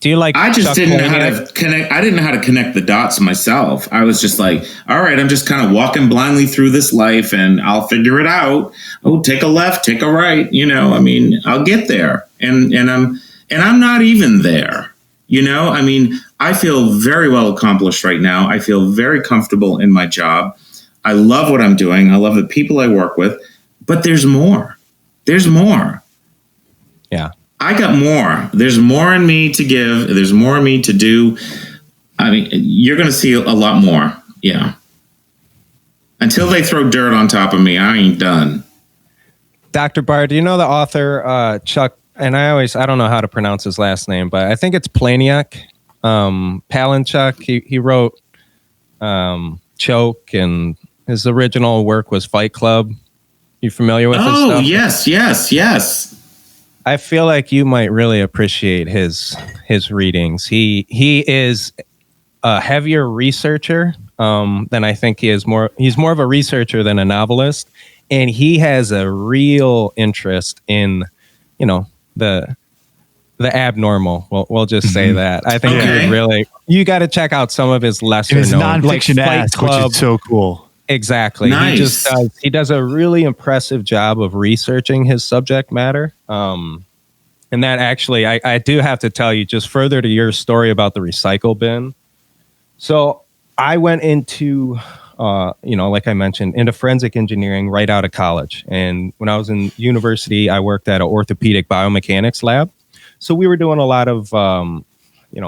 I just didn't know how to connect. I didn't know how to connect the dots myself. I was just like, all right, I'm just kind of walking blindly through this life and I'll figure it out. Oh, take a left, take a right. I mean, I'll get there. And I'm not even there. I mean, I feel very well accomplished right now. I feel very comfortable in my job. I love what I'm doing. I love the people I work with, but there's more. There's more. Yeah. I got more. There's more in me to give. There's more in me to do. I mean, you're going to see a lot more. Yeah. Until they throw dirt on top of me, I ain't done. Dr. Barr, do you know the author, Chuck? And I don't know how to pronounce his last name, but I think it's Palahniuk. Palanchuk. He wrote Choke, and his original work was Fight Club. You familiar with his stuff? Oh, yes. I feel like you might really appreciate his readings. He is a heavier researcher than I think he is. He's more of a researcher than a novelist, and he has a real interest in, the abnormal. We'll just say that. I think you got to check out some of his lesser known, nonfiction ads, which is so cool. Exactly. Nice. He does a really impressive job of researching his subject matter. And that actually, I do have to tell you, just further to your story about the recycle bin. So I went into, like I mentioned, into forensic engineering right out of college. And when I was in university, I worked at an orthopedic biomechanics lab. So we were doing a lot of,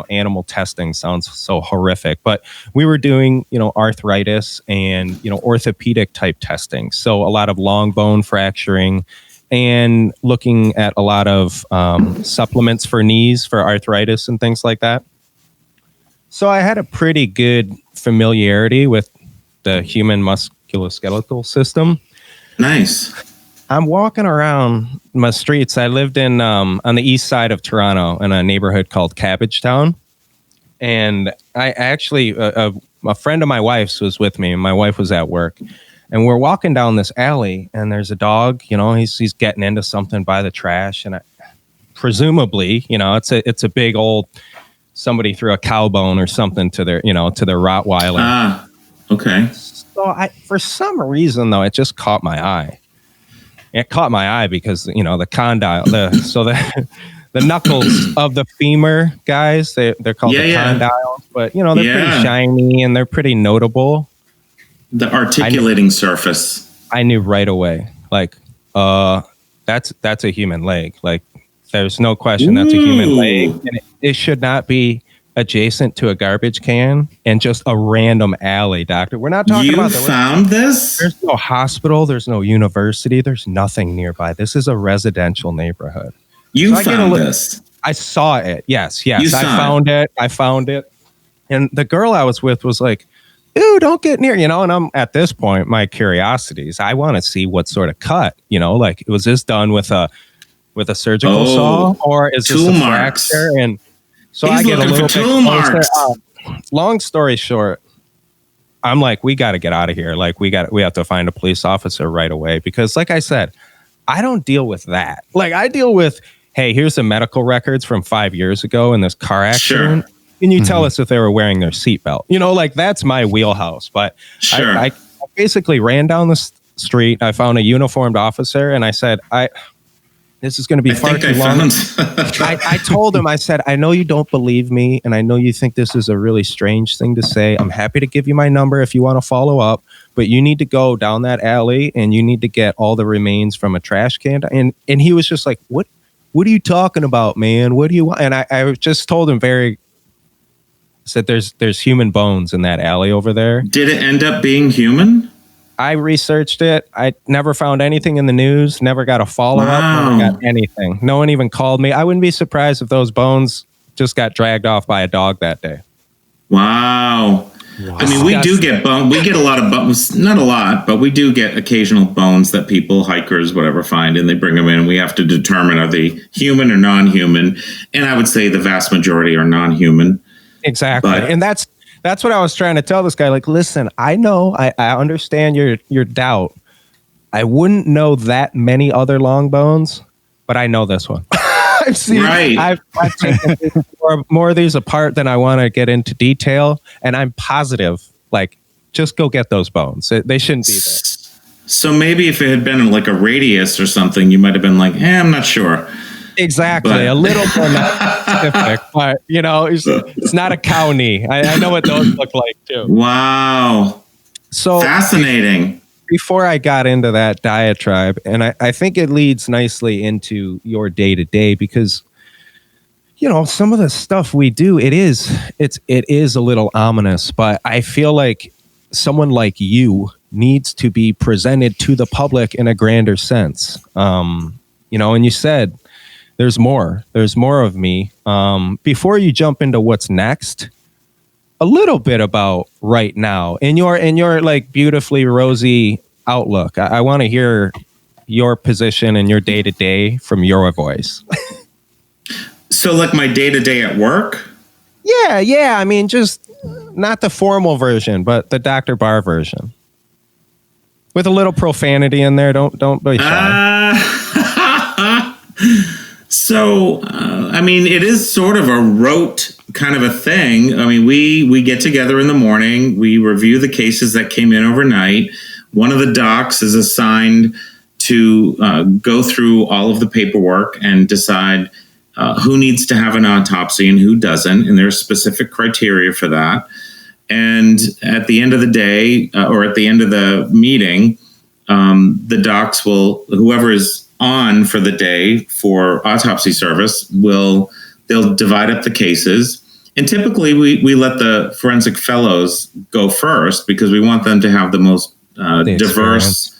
animal testing. Sounds so horrific, but we were doing, arthritis and, orthopedic type testing. So a lot of long bone fracturing and looking at a lot of supplements for knees for arthritis and things like that. So I had a pretty good familiarity with the human musculoskeletal system. Nice. I'm walking around my streets. I lived in on the east side of Toronto in a neighborhood called Cabbagetown. And I actually, a friend of my wife's was with me, and my wife was at work. And we're walking down this alley, and there's a dog, he's getting into something by the trash. And presumably, it's a big old, somebody threw a cow bone or something to their Rottweiler. Ah, okay. So for some reason, though, it just caught my eye. It caught my eye because, the condyle, the knuckles of the femur guys, they're called the condyles, but, they're pretty shiny and they're pretty notable. The articulating surface. I knew right away, like, that's a human leg. Like, there's no question that's a human leg. And it should not be adjacent to a garbage can and just a random alley, doctor. We're not talking about that. You found this? There's no hospital. There's no university. There's nothing nearby. This is a residential neighborhood. You found this? I saw it. Yes. I found it. And the girl I was with was like, ew, don't get near, and I'm at this point, my curiosity is I want to see what sort of cut, like, was this done with a surgical saw, or is this a fracture? And so I get a little bit closer. Long story short, I'm like, we got to get out of here. Like, we have to find a police officer right away, because like I said, I don't deal with that. Like, I deal with, hey, here's the medical records from 5 years ago in this car accident. Sure. Can you tell us if they were wearing their seatbelt? Like, that's my wheelhouse. But sure. I basically ran down the street. I found a uniformed officer, and I said, this is going to be far too long. I told him, I said, I know you don't believe me, and I know you think this is a really strange thing to say. I'm happy to give you my number if you want to follow up, but you need to go down that alley, and you need to get all the remains from a trash can. And he was just like, what are you talking about, man? What do you want? And I just told him very Said there's human bones in that alley over there. Did it end up being human? I researched it. I never found anything in the news, never got a follow-up, Wow. never got anything. No one even called me. I wouldn't be surprised if those bones just got dragged off by a dog that day. Wow. I mean, we do get bones. We get a lot of bones, not a lot, but we do get occasional bones that people, hikers, whatever, find, and they bring them in. We have to determine, are they human or non-human? And I would say the vast majority are non-human. Exactly. But, and that's what I was trying to tell this guy. Like, listen, I know, I understand your doubt. I wouldn't know that many other long bones, but I know this one. I've seen, right. I've taken more of these apart than I want to get into detail, and I'm positive, like, just go get those bones. They shouldn't be there. So maybe if it had been like a radius or something, you might have been like, I'm not sure. Exactly, but a little more not specific, but you know, it's not a cow knee. I know what those look like too. Wow, so fascinating. Before I got into that diatribe, and I think it leads nicely into your day to day, because you know some of the stuff we do, it is a little ominous, but I feel like someone like you needs to be presented to the public in a grander sense. You know, and you said there's more of me. Before you jump into what's next, a little bit about right now in your like beautifully rosy outlook. I want to hear your position and your day to day from your voice. So like my day to day at work? Yeah. I mean, just not the formal version, but the Dr. Barr version. With a little profanity in there. Don't be shy. So, I mean, it is sort of a rote kind of a thing. I mean, we get together in the morning. We review the cases that came in overnight. One of the docs is assigned to go through all of the paperwork and decide who needs to have an autopsy and who doesn't. And there's specific criteria for that. And at the end of the day, or at the end of the meeting, the docs will, whoever is on for the day for autopsy service, they'll divide up the cases. And typically we let the forensic fellows go first because we want them to have the most diverse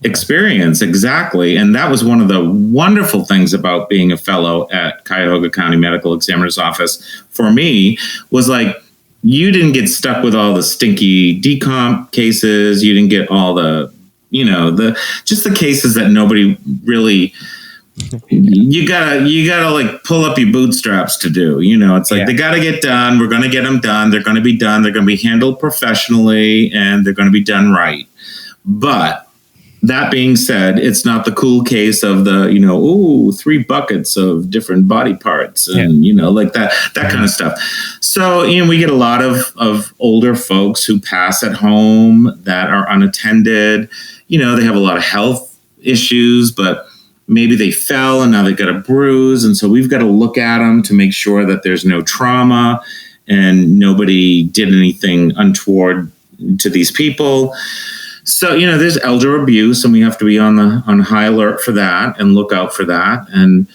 experience. Exactly. And that was one of the wonderful things about being a fellow at Cuyahoga County Medical Examiner's Office for me was like, you didn't get stuck with all the stinky decomp cases. You didn't get all the, just the cases that nobody really, you gotta like pull up your bootstraps to do, it's like, they gotta get done. We're going to get them done. They're going to be done. They're going to be handled professionally and they're going to be done right. But that being said, it's not the cool case of the, 3 buckets of different body parts and, like that kind of stuff. So, we get a lot of older folks who pass at home that are unattended. They have a lot of health issues, but maybe they fell and now they've got a bruise. And so we've got to look at them to make sure that there's no trauma and nobody did anything untoward to these people. So, there's elder abuse and we have to be on high alert for that and look out for that. And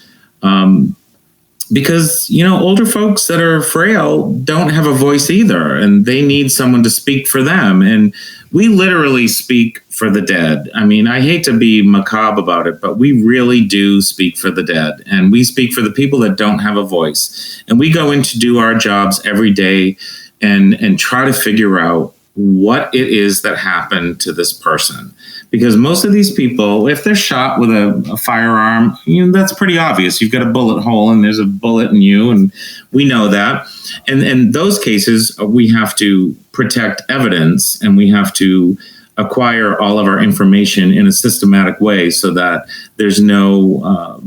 because, older folks that are frail don't have a voice either and they need someone to speak for them. And we literally speak for the dead. I mean, I hate to be macabre about it, but we really do speak for the dead. And we speak for the people that don't have a voice. And we go in to do our jobs every day and try to figure out what it is that happened to this person. Because most of these people, if they're shot with a firearm, that's pretty obvious. You've got a bullet hole and there's a bullet in you, and we know that. And in those cases, we have to protect evidence and we have to acquire all of our information in a systematic way so that there's no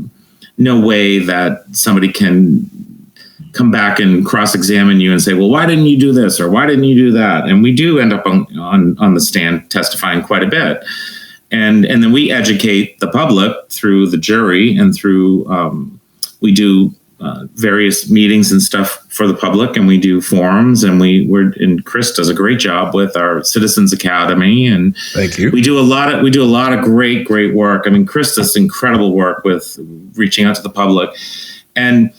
way that somebody can come back and cross-examine you and say, well, why didn't you do this? Or why didn't you do that? And we do end up on the stand testifying quite a bit. And then we educate the public through the jury and through, we do various meetings and stuff for the public, and we do forums, and and Chris does a great job with our Citizens Academy. And thank you. We do a lot of great work. I mean, Chris does incredible work with reaching out to the public. And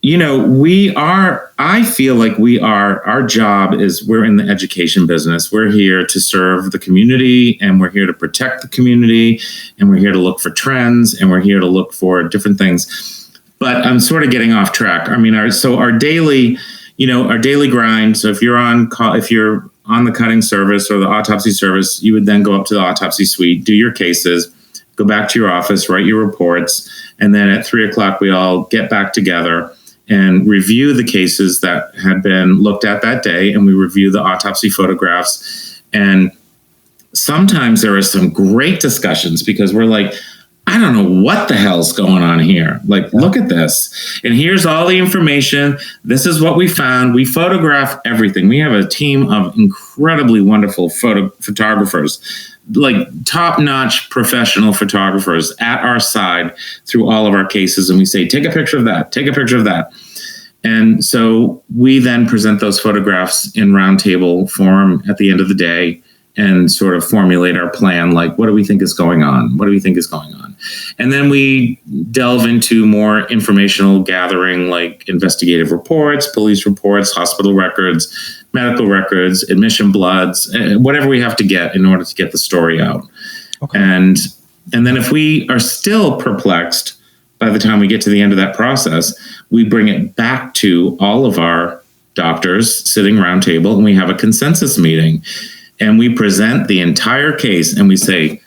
I feel like our job is we're in the education business. We're here to serve the community, and we're here to protect the community, and we're here to look for trends, and we're here to look for different things. But I'm sort of getting off track. I mean, our daily grind. So if you're on the cutting service or the autopsy service, you would then go up to the autopsy suite, do your cases, go back to your office, write your reports, and then at 3:00 we all get back together and review the cases that had been looked at that day, and we review the autopsy photographs. And sometimes there are some great discussions because we're like, I don't know what the hell's going on here. Like, look at this. And here's all the information. This is what we found. We photograph everything. We have a team of incredibly wonderful photographers, like top-notch professional photographers at our side through all of our cases. And we say, take a picture of that, take a picture of that. And so we then present those photographs in roundtable form at the end of the day and sort of formulate our plan. Like, what do we think is going on? What do we think is going on? And then we delve into more informational gathering, like investigative reports, police reports, hospital records, medical records, admission bloods, whatever we have to get in order to get the story out. Okay. And then if we are still perplexed by the time we get to the end of that process, we bring it back to all of our doctors sitting around table, and we have a consensus meeting. And we present the entire case and we say,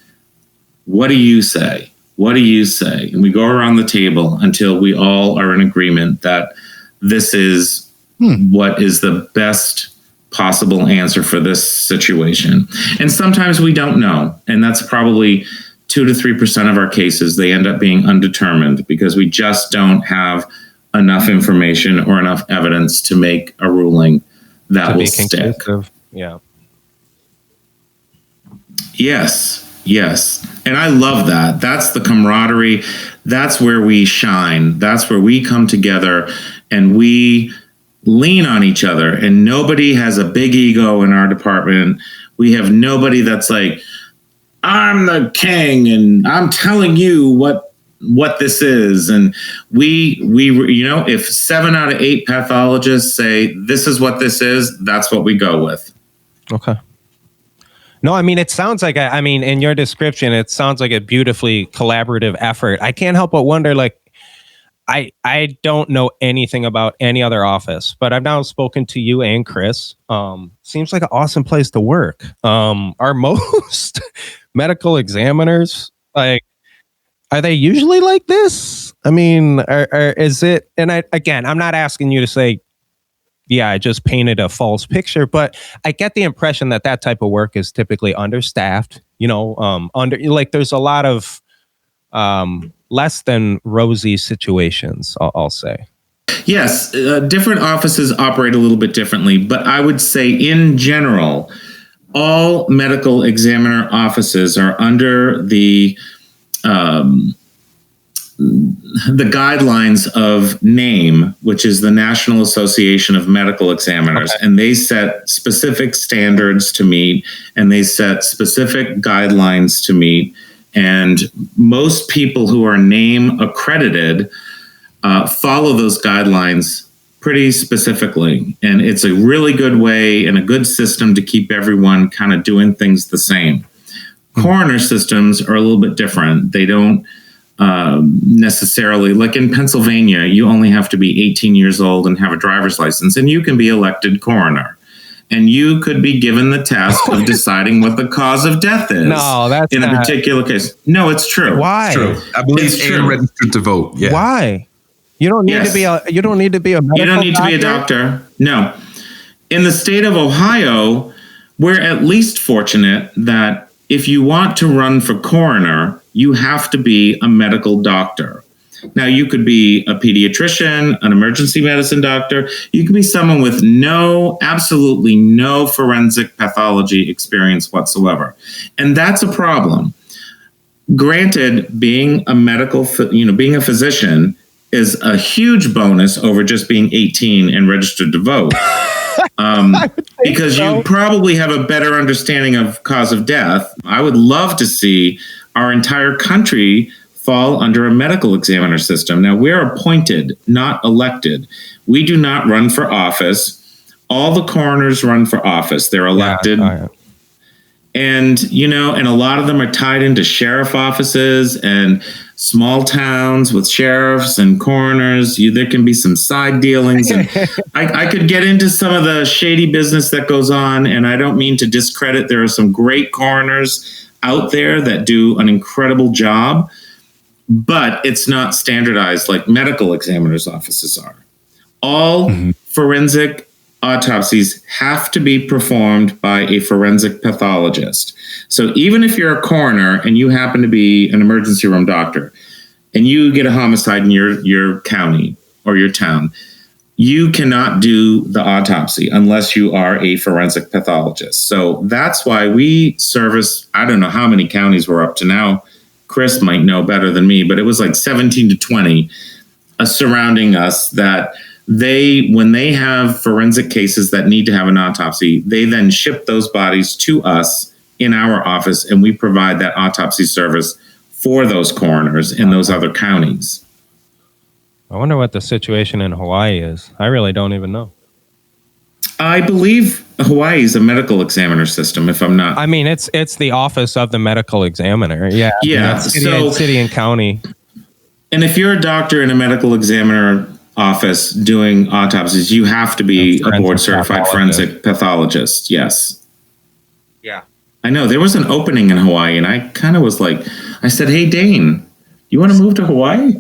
what do you say? What do you say? And we go around the table until we all are in agreement that this is what is the best possible answer for this situation. And sometimes we don't know. And that's probably 2 to 3% of our cases. They end up being undetermined because we just don't have enough information or enough evidence to make a ruling that will stick. Yeah. Yes. And I love that. That's the camaraderie. That's where we shine. That's where we come together and we lean on each other, and nobody has a big ego in our department. We have nobody that's like, I'm the king and I'm telling you what this is. And we if 7 out of 8 pathologists say this is what this is, that's what we go with. Okay. No, I mean, it sounds like, in your description, it sounds like a beautifully collaborative effort. I can't help but wonder, like, I don't know anything about any other office, but I've now spoken to you and Chris. Seems like an awesome place to work. Are most medical examiners, like, are they usually like this? I mean, is it, and I'm not asking you to say, yeah, I just painted a false picture, but I get the impression that type of work is typically understaffed, there's a lot of less than rosy situations, I'll say. Yes, different offices operate a little bit differently, but I would say in general, all medical examiner offices are under the guidelines of NAME, which is the National Association of Medical Examiners. Okay. And they set specific standards to meet, and they set specific guidelines to meet. And most people who are NAME accredited follow those guidelines pretty specifically. And it's a really good way and a good system to keep everyone kind of doing things the same. Coroner systems are a little bit different. They don't necessarily, like in Pennsylvania, you only have to be 18 years old and have a driver's license, and you can be elected coroner. And you could be given the task of deciding what the cause of death is. No, that's in a particular case. No, it's true. Why? It's true. I believe it's true. Registered to vote. Yeah. Why? You don't need to be a. You don't need to be a medical. You don't need to be a doctor. No. In the state of Ohio, we're at least fortunate that if you want to run for coroner, you have to be a medical doctor. Now, you could be a pediatrician, an emergency medicine doctor. You could be someone with absolutely no forensic pathology experience whatsoever. And that's a problem. Granted, being a physician is a huge bonus over just being 18 and registered to vote. Because you probably have a better understanding of cause of death. I would love to see our entire country fall under a medical examiner system. Now, we're appointed, not elected. We do not run for office. All the coroners run for office. They're elected. Yeah. And, and a lot of them are tied into sheriff offices and small towns with sheriffs and coroners. There can be some side dealings. And I could get into some of the shady business that goes on, and I don't mean to discredit. There are some great coroners out there that do an incredible job, but it's not standardized like medical examiners' offices are. All forensic autopsies have to be performed by a forensic pathologist. So even if you're a coroner and you happen to be an emergency room doctor and you get a homicide in your county or your town, you cannot do the autopsy unless you are a forensic pathologist. So that's why we service, I don't know how many counties we're up to now. Chris might know better than me, but it was like 17 to 20 surrounding us that when they have forensic cases that need to have an autopsy, they then ship those bodies to us in our office, and we provide that autopsy service for those coroners in those other counties. I wonder what the situation in Hawaii is. I really don't even know. I believe Hawaii is a medical examiner system, if I'm not. I mean, it's the office of the medical examiner. Yeah. Yeah. City and county. And if you're a doctor in a medical examiner office doing autopsies, you have to be a board certified forensic pathologist. Yes. Yeah. I know there was an opening in Hawaii, and I kind of was like, I said, "Hey, Dane, you want to move to Hawaii?"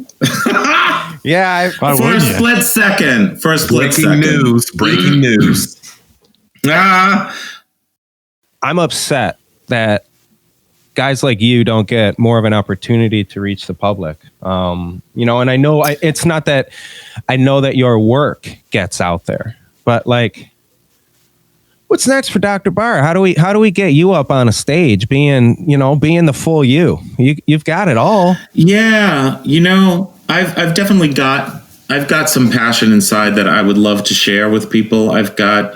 Yeah. For a split second. Breaking news. I'm upset that guys like you don't get more of an opportunity to reach the public. And I know it's not that I know that your work gets out there, but like, what's next for Dr. Barr? How do we get you up on a stage being the full you? You've got it all. Yeah. I've definitely got some passion inside that I would love to share with people. I've got,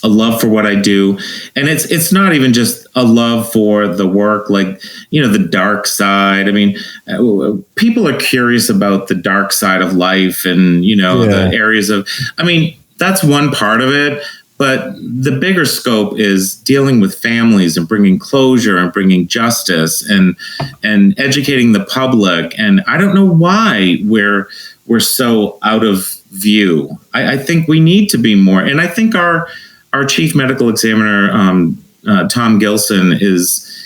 a love for what I do. And it's not even just a love for the work, like, the dark side. I mean, people are curious about the dark side of life and, the areas of, that's one part of it. But the bigger scope is dealing with families and bringing closure and bringing justice and educating the public. And I don't know why we're so out of view. I think we need to be more. And I think our chief medical examiner, Tom Gilson,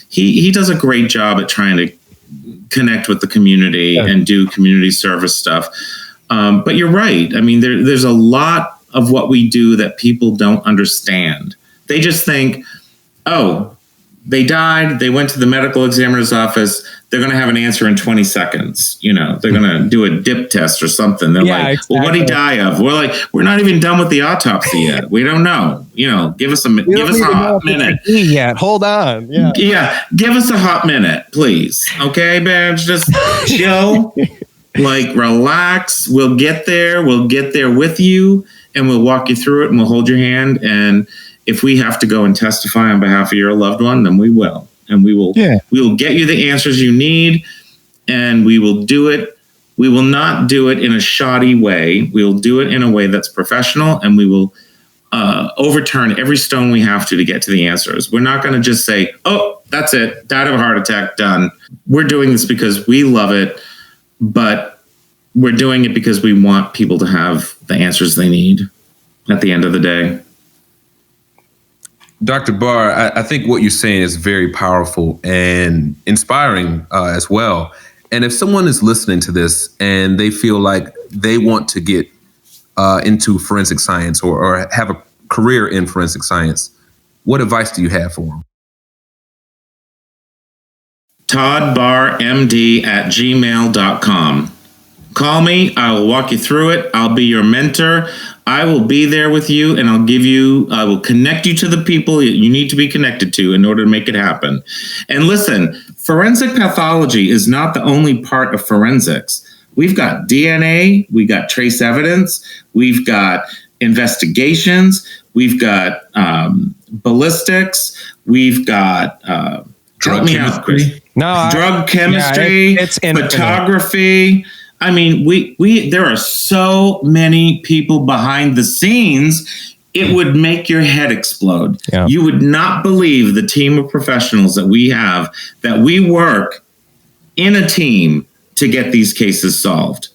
he does a great job at trying to connect with the community and do community service stuff. But you're right. I mean, there's a lot of what we do that people don't understand. They just think, oh, they died, they went to the medical examiner's office, they're going to have an answer in 20 seconds. They're going to do a dip test or something. They're exactly. Well, what did he die of? We're like, we're not even done with the autopsy yet. We don't know. Give us a hot minute. Yet. Hold on. Yeah. Give us a hot minute, please. Okay, Badge, just chill, relax. We'll get there. We'll get there with you, and we'll walk you through it, and we'll hold your hand. And if we have to go and testify on behalf of your loved one, then we will. And we will get you the answers you need, and we will do it. We will not do it in a shoddy way. We will do it in a way that's professional, and we will overturn every stone we have to get to the answers. We're not going to just say, oh, that's it, died of a heart attack, done. We're doing this because we love it, but we're doing it because we want people to have the answers they need at the end of the day. Dr. Barr, I think what you're saying is very powerful and inspiring as well. And if someone is listening to this and they feel like they want to get into forensic science or have a career in forensic science, what advice do you have for them? toddbarrmd@gmail.com. Call me. I will walk you through it. I'll be your mentor. I will be there with you, and I will connect you to the people you need to be connected to in order to make it happen. And listen, forensic pathology is not the only part of forensics. We've got DNA, we've got trace evidence, we've got investigations, we've got ballistics, we've got drug chemistry. drug chemistry, it's infinite. photography. I mean, there are so many people behind the scenes. It would make your head explode. Yeah. You would not believe the team of professionals that we have, that we work in a team to get these cases solved.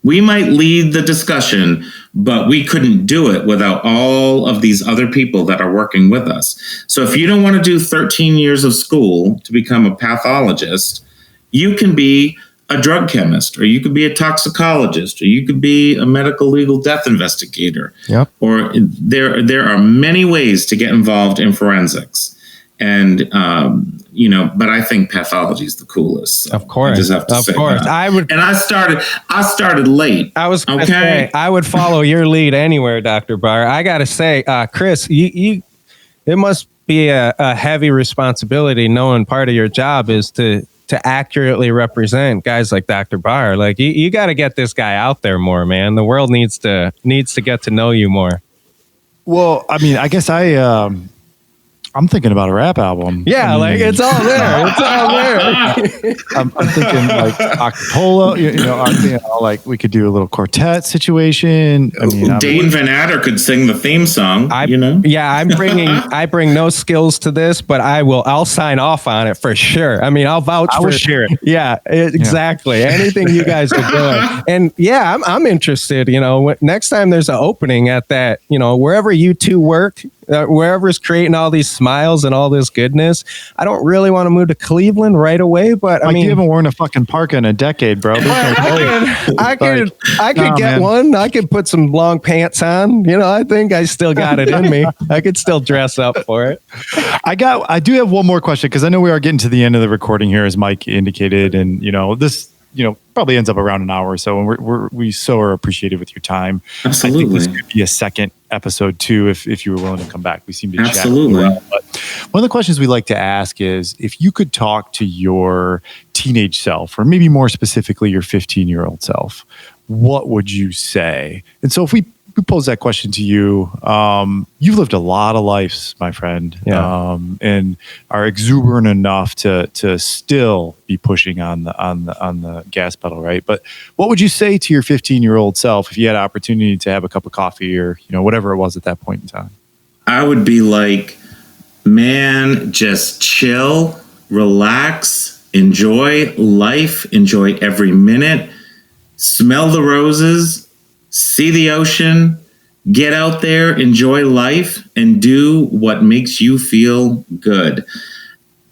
We might lead the discussion, but we couldn't do it without all of these other people that are working with us. So if you don't want to do 13 years of school to become a pathologist, you can be a drug chemist, or you could be a toxicologist, or you could be a medical legal death investigator. Yep. Or there are many ways to get involved in forensics. And, but I think pathology is the coolest. So of course. I just have to say that. And I started late. I was going to say, I would follow your lead anywhere, Dr. Barr. I got to say, Chris, it must be a heavy responsibility knowing part of your job is to accurately represent guys like Dr. Barr. Like you got to get this guy out there more, man. The world needs to get to know you more. Well, I mean, I guess I'm thinking about a rap album. Yeah, it's all there. It's all there. I'm thinking like acapella, like we could do a little quartet situation. I mean, Dane Van Adder could sing the theme song. Yeah, I bring no skills to this, but I'll sign off on it for sure. I mean, I'll vouch I for will share it. Yeah, exactly. Anything you guys are doing. And yeah, I'm interested, next time there's an opening at that, wherever you two work, wherever's creating all these smiles and all this goodness. I don't really want to move to Cleveland right away, but I mean, you haven't worn a fucking parka in a decade, bro. I could get one. I could put some long pants on. I think I still got it in me. I could still dress up for it. I do have one more question because I know we are getting to the end of the recording here, as Mike indicated, and this probably ends up around an hour or so, and we so are appreciative with your time. Absolutely. I think this could be a second episode too, if you were willing to come back. We seem to absolutely chat well. But one of the questions we like to ask is if you could talk to your teenage self, or maybe more specifically your 15-year-old self, what would you say? And so if we pose that question to you, you've lived a lot of lives, my friend, and are exuberant enough to still be pushing on the gas pedal, right? But what would you say to your 15-year-old self if you had an opportunity to have a cup of coffee or whatever it was at that point in time? I would be like, man, just chill, relax, enjoy life, enjoy every minute, smell the roses, see the ocean, get out there, enjoy life, and do what makes you feel good.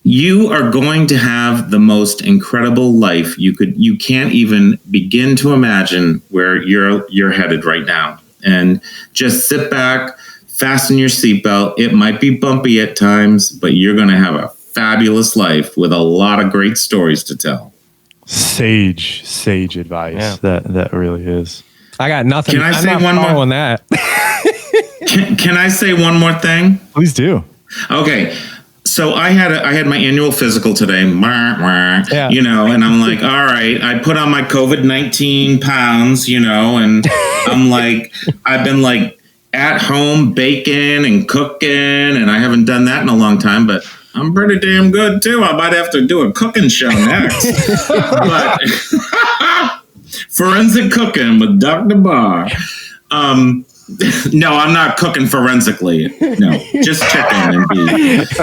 You are going to have the most incredible life you can't even begin to imagine where you're headed right now. And just sit back, fasten your seatbelt. It might be bumpy at times, but you're going to have a fabulous life with a lot of great stories to tell. Sage advice. Yeah. That really is. I got nothing. Can I say one more on that? Can I say one more thing? Please do. Okay. So I had my annual physical today, and I'm like, all right, I put on my COVID-19 pounds, and I'm like, I've been like at home baking and cooking, and I haven't done that in a long time, but I'm pretty damn good too. I might have to do a cooking show next. But forensic cooking with Dr. Barr. No, I'm not cooking forensically. No, just chicken and beef.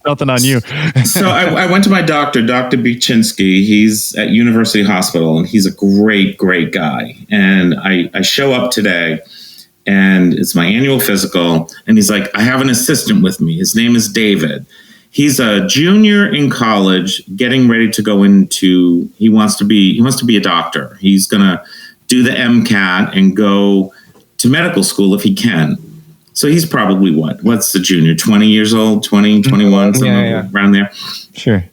Nothing on you. So I went to my doctor, Dr. Bichinsky. He's at University Hospital, and he's a great, great guy. And I show up today, and it's my annual physical. And he's like, I have an assistant with me. His name is David. He's a junior in college, getting ready to go into. He wants to be a doctor. He's gonna do the MCAT and go to medical school if he can. So he's probably what's the junior? 20 years old, 20, 21, around there. Sure.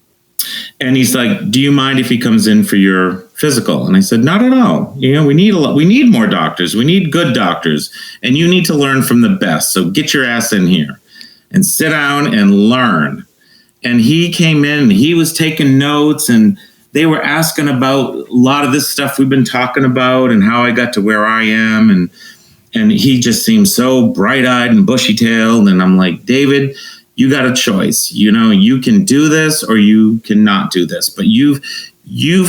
And he's like, do you mind if he comes in for your physical? And I said, not at all. We need more doctors. We need good doctors, and you need to learn from the best. So get your ass in here and sit down and learn. And he came in and he was taking notes, and they were asking about a lot of this stuff we've been talking about and how I got to where I am. And he just seemed so bright-eyed and bushy-tailed. And I'm like, David, you got a choice. You can do this or you cannot do this, but you've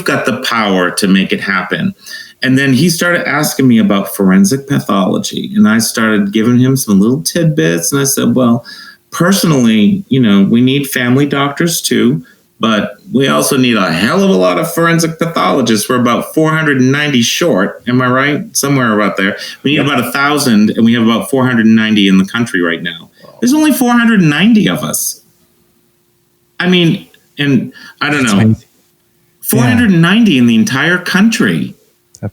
got the power to make it happen. And then he started asking me about forensic pathology, and I started giving him some little tidbits. And I said, well, personally, we need family doctors too, but we also need a hell of a lot of forensic pathologists. We're about 490 short. Am I right? Somewhere about there. We need about 1,000, and we have about 490 in the country right now. There's only 490 of us. I mean, and I don't know, 490 in the entire country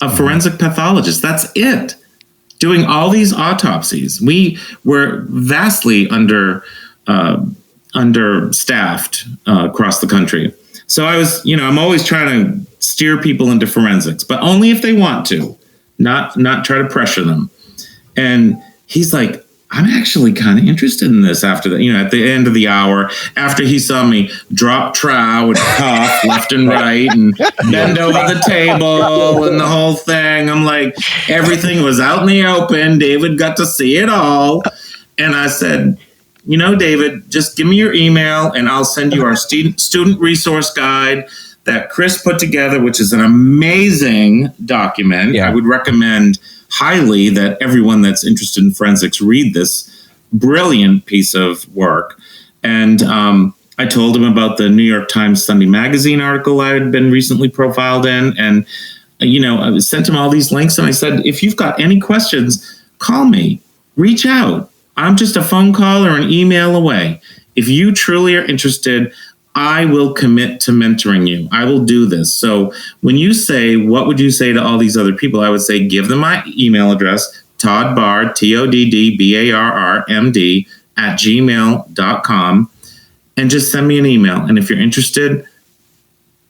of forensic pathologists. That's it. Doing all these autopsies. We were vastly understaffed across the country. So I'm always trying to steer people into forensics, but only if they want to, not try to pressure them. And he's like, I'm actually kind of interested in this after that, at the end of the hour, after he saw me drop trow and cough left and right and bend over the table and the whole thing. I'm like, everything was out in the open. David got to see it all. And I said, David, just give me your email and I'll send you our student resource guide that Chris put together, which is an amazing document. Yeah. I would recommend highly that everyone that's interested in forensics read this brilliant piece of work. And I told him about the New York Times Sunday Magazine article I had been recently profiled in. And, I sent him all these links. And I said, if you've got any questions, call me, reach out. I'm just a phone call or an email away. If you truly are interested, I will commit to mentoring you. I will do this. So when you say, what would you say to all these other people? I would say, give them my email address, Todd Barr, TODDBARRMD @gmail.com, and just send me an email. And if you're interested,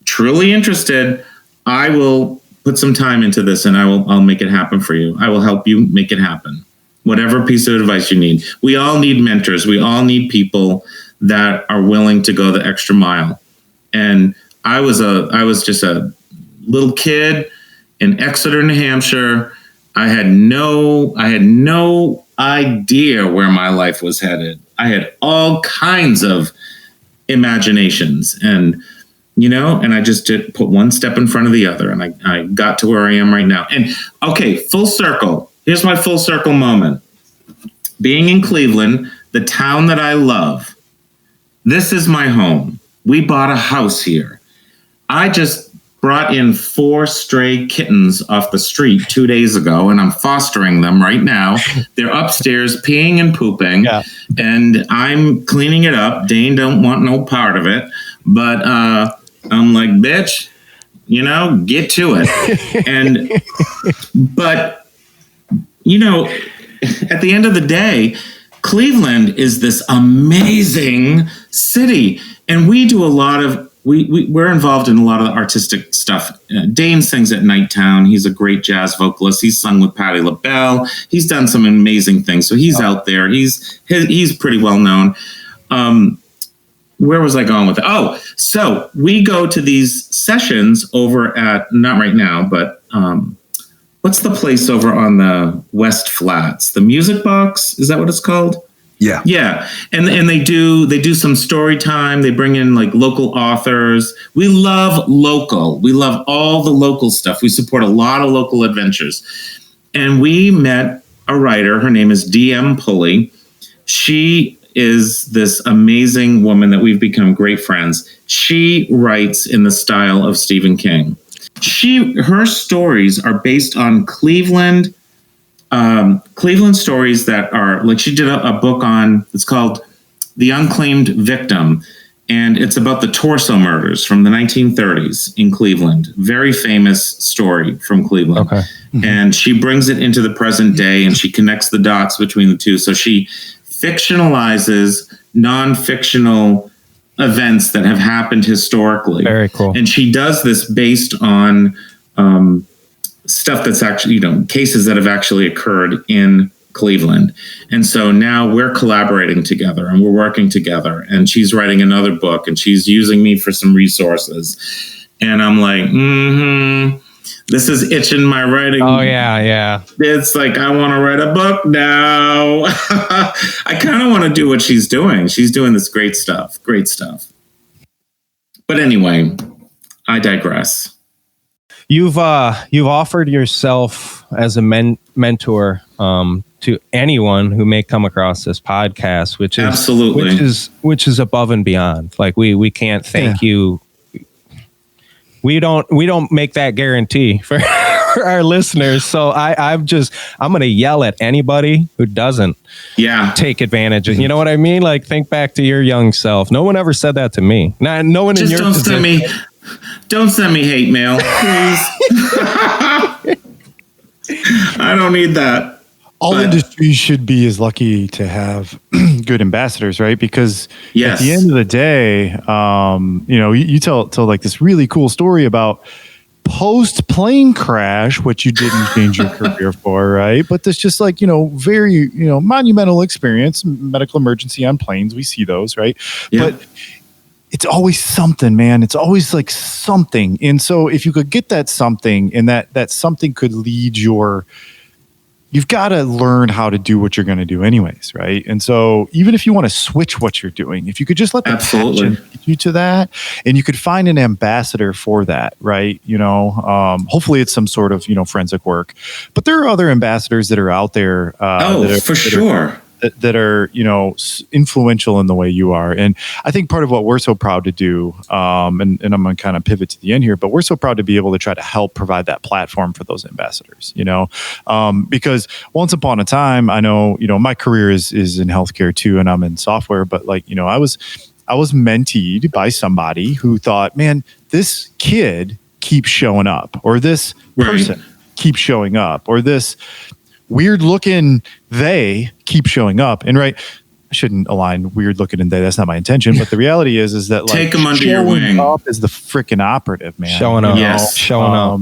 truly interested, I will put some time into this and I'll make it happen for you. I will help you make it happen. Whatever piece of advice you need. We all need mentors. We all need people that are willing to go the extra mile. And I was just a little kid in Exeter, New Hampshire. I had no idea where my life was headed. I had all kinds of imaginations and I just did put one step in front of the other, and I got to where I am right now. And okay, full circle. Here's my full circle moment. Being in Cleveland, the town that I love, this is my home. We bought a house here. I just brought in 4 stray kittens off the street 2 days ago, and I'm fostering them right now. They're upstairs peeing and pooping, and I'm cleaning it up. Dane don't want no part of it, but I'm like, bitch, get to it. But at the end of the day, Cleveland is this amazing city, and we do a lot of we're involved in a lot of artistic stuff. Dane sings at Nighttown. He's a great jazz vocalist. He's sung with Patti LaBelle. He's done some amazing things. So he's out there. He's pretty well known. Where was I going with it? Oh, so we go to these sessions over at, not right now, but what's the place over on the West Flats? The Music Box? Is that what it's called? Yeah. Yeah. And they do some story time. They bring in like local authors. We love local. We love all the local stuff. We support a lot of local adventures. And we met a writer. Her name is D.M. Pulley. She is this amazing woman that we've become great friends. She writes in the style of Stephen King. Her stories are based on Cleveland stories that are like, she did a book on, it's called The Unclaimed Victim. And it's about the Torso murders from the 1930s in Cleveland. Very famous story from Cleveland. Okay. Mm-hmm. And she brings it into the present day and she connects the dots between the two. So she fictionalizes non-fictional events that have happened historically. Very cool. And she does this based on stuff that's actually, cases that have actually occurred in Cleveland. And so now we're collaborating together and we're working together, and she's writing another book and she's using me for some resources. And I'm like, This is itching my writing. Oh yeah. It's like, I want to write a book now. I kind of want to do what she's doing. She's doing this great stuff. But anyway, I digress. You've offered yourself as a mentor to anyone who may come across this podcast, which is absolutely which is above and beyond. Like we can't thank you. We don't make that guarantee for our listeners. So I'm going to yell at anybody who doesn't take advantage. You know what I mean? Like, think back to your young self. No one ever said that to me. No one just in your position. Don't send me hate mail, please. I don't need that. All industries should be as lucky to have good ambassadors, right? Because at the end of the day, you tell like this really cool story about post plane crash, which you didn't change your career for, right? But this just like, very, monumental experience, medical emergency on planes. We see those, right? Yeah. But it's always something, man. It's always like something. And so if you could get that something, and that something could lead you've got to learn how to do what you're going to do anyways, right? And so even if you want to switch what you're doing, if you could just let the passion lead you to that, and you could find an ambassador for that, right? Hopefully it's some sort of, forensic work. But there are other ambassadors that are out there. That are influential in the way you are. And I think part of what we're so proud to do, and I'm going to kind of pivot to the end here, but we're so proud to be able to try to help provide that platform for those ambassadors, because once upon a time, I know, my career is in healthcare too, and I'm in software, but like, I was menteed by somebody who thought, man, this kid keeps showing up, or this person keeps showing up, or this weird looking they keep showing up. And I shouldn't align weird looking and they. That's not my intention. But the reality is that like take them under your wing up is the freaking operative, man. Showing up, showing up,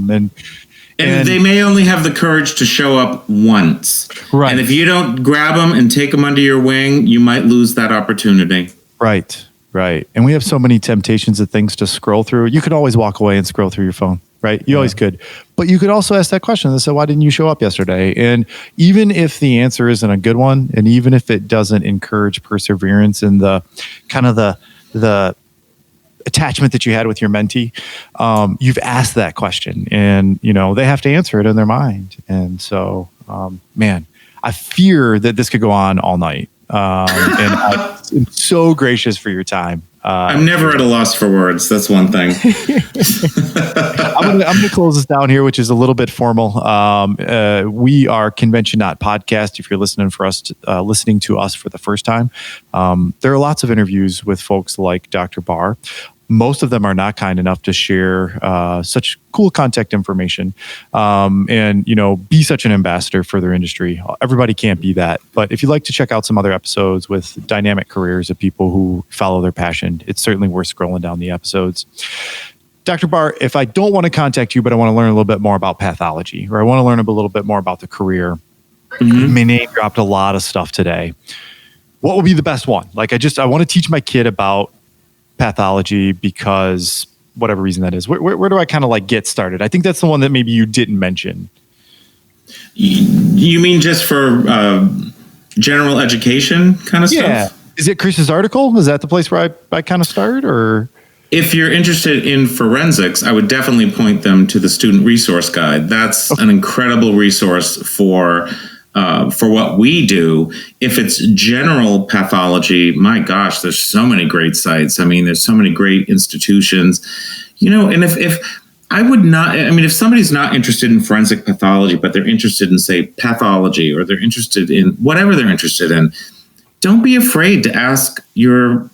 and they may only have the courage to show up once. Right. And if you don't grab them and take them under your wing, you might lose that opportunity. Right. And we have so many temptations of things to scroll through. You could always walk away and scroll through your phone. Right. You always could. But you could also ask that question. So why didn't you show up yesterday? And even if the answer isn't a good one, and even if it doesn't encourage perseverance and the kind of the attachment that you had with your mentee, you've asked that question, and, they have to answer it in their mind. And so, man, I fear that this could go on all night. And I'm so gracious for your time. I'm never at a loss for words. That's one thing. I'm going to close this down here, which is a little bit formal. We are conventioNOT podcast. If you're listening to us for the first time, there are lots of interviews with folks like Dr. Barr. Most of them are not kind enough to share such cool contact information and, be such an ambassador for their industry. Everybody can't be that. But if you'd like to check out some other episodes with dynamic careers of people who follow their passion, it's certainly worth scrolling down the episodes. Dr. Barr, if I don't want to contact you, but I want to learn a little bit more about pathology, or I want to learn a little bit more about the career, my name dropped a lot of stuff today. What would be the best one? Like, I want to teach my kid about pathology because whatever reason that is. Where do I kind of like get started? I think that's the one that maybe you didn't mention. You mean just for general education kind of stuff? Is it Chris's article? Is that the place where I kind of start? Or if you're interested in forensics, I would definitely point them to the Student Resource Guide. That's an incredible resource for what we do. If it's general pathology, my gosh, there's so many great sites. I mean, there's so many great institutions, and if somebody's not interested in forensic pathology, but they're interested in, say, pathology, or they're interested in whatever they're interested in, don't be afraid to ask your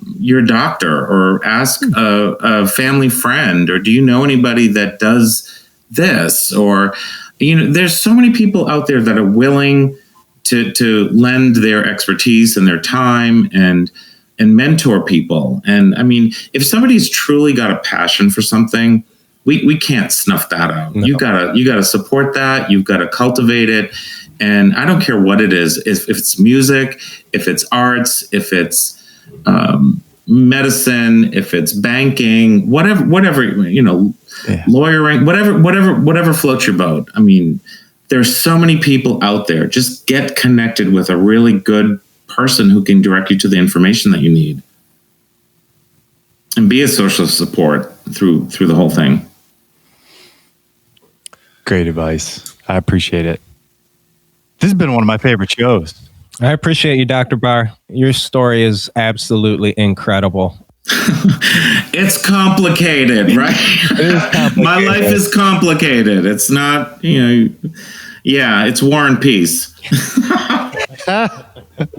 doctor, or ask a family friend, or do you know anybody that does this? Or, there's so many people out there that are willing to lend their expertise and their time and mentor people. And I mean, if somebody's truly got a passion for something, we can't snuff that out. No. You gotta support that. You've got to cultivate it. And I don't care what it is. If it's music, if it's arts, if it's medicine, if it's banking, whatever, lawyering, whatever floats your boat. I mean, there's so many people out there. Just get connected with a really good person who can direct you to the information that you need, and be a social support through the whole thing. Great advice. I appreciate it. This has been one of my favorite shows. I appreciate you, Dr. Barr. Your story is absolutely incredible. It's complicated, right? It is complicated. My life is complicated. It's not, it's War and Peace.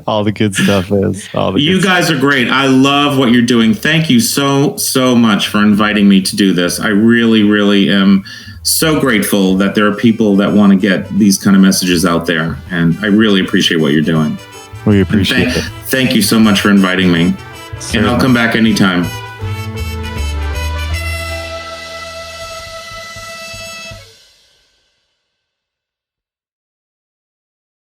All the good stuff is. You guys are great. I love what you're doing. Thank you so much for inviting me to do this. I really, really am so grateful that there are people that want to get these kind of messages out there. And I really appreciate what you're doing. We appreciate it. Thank you so much for inviting me. Certainly. And I'll come back anytime.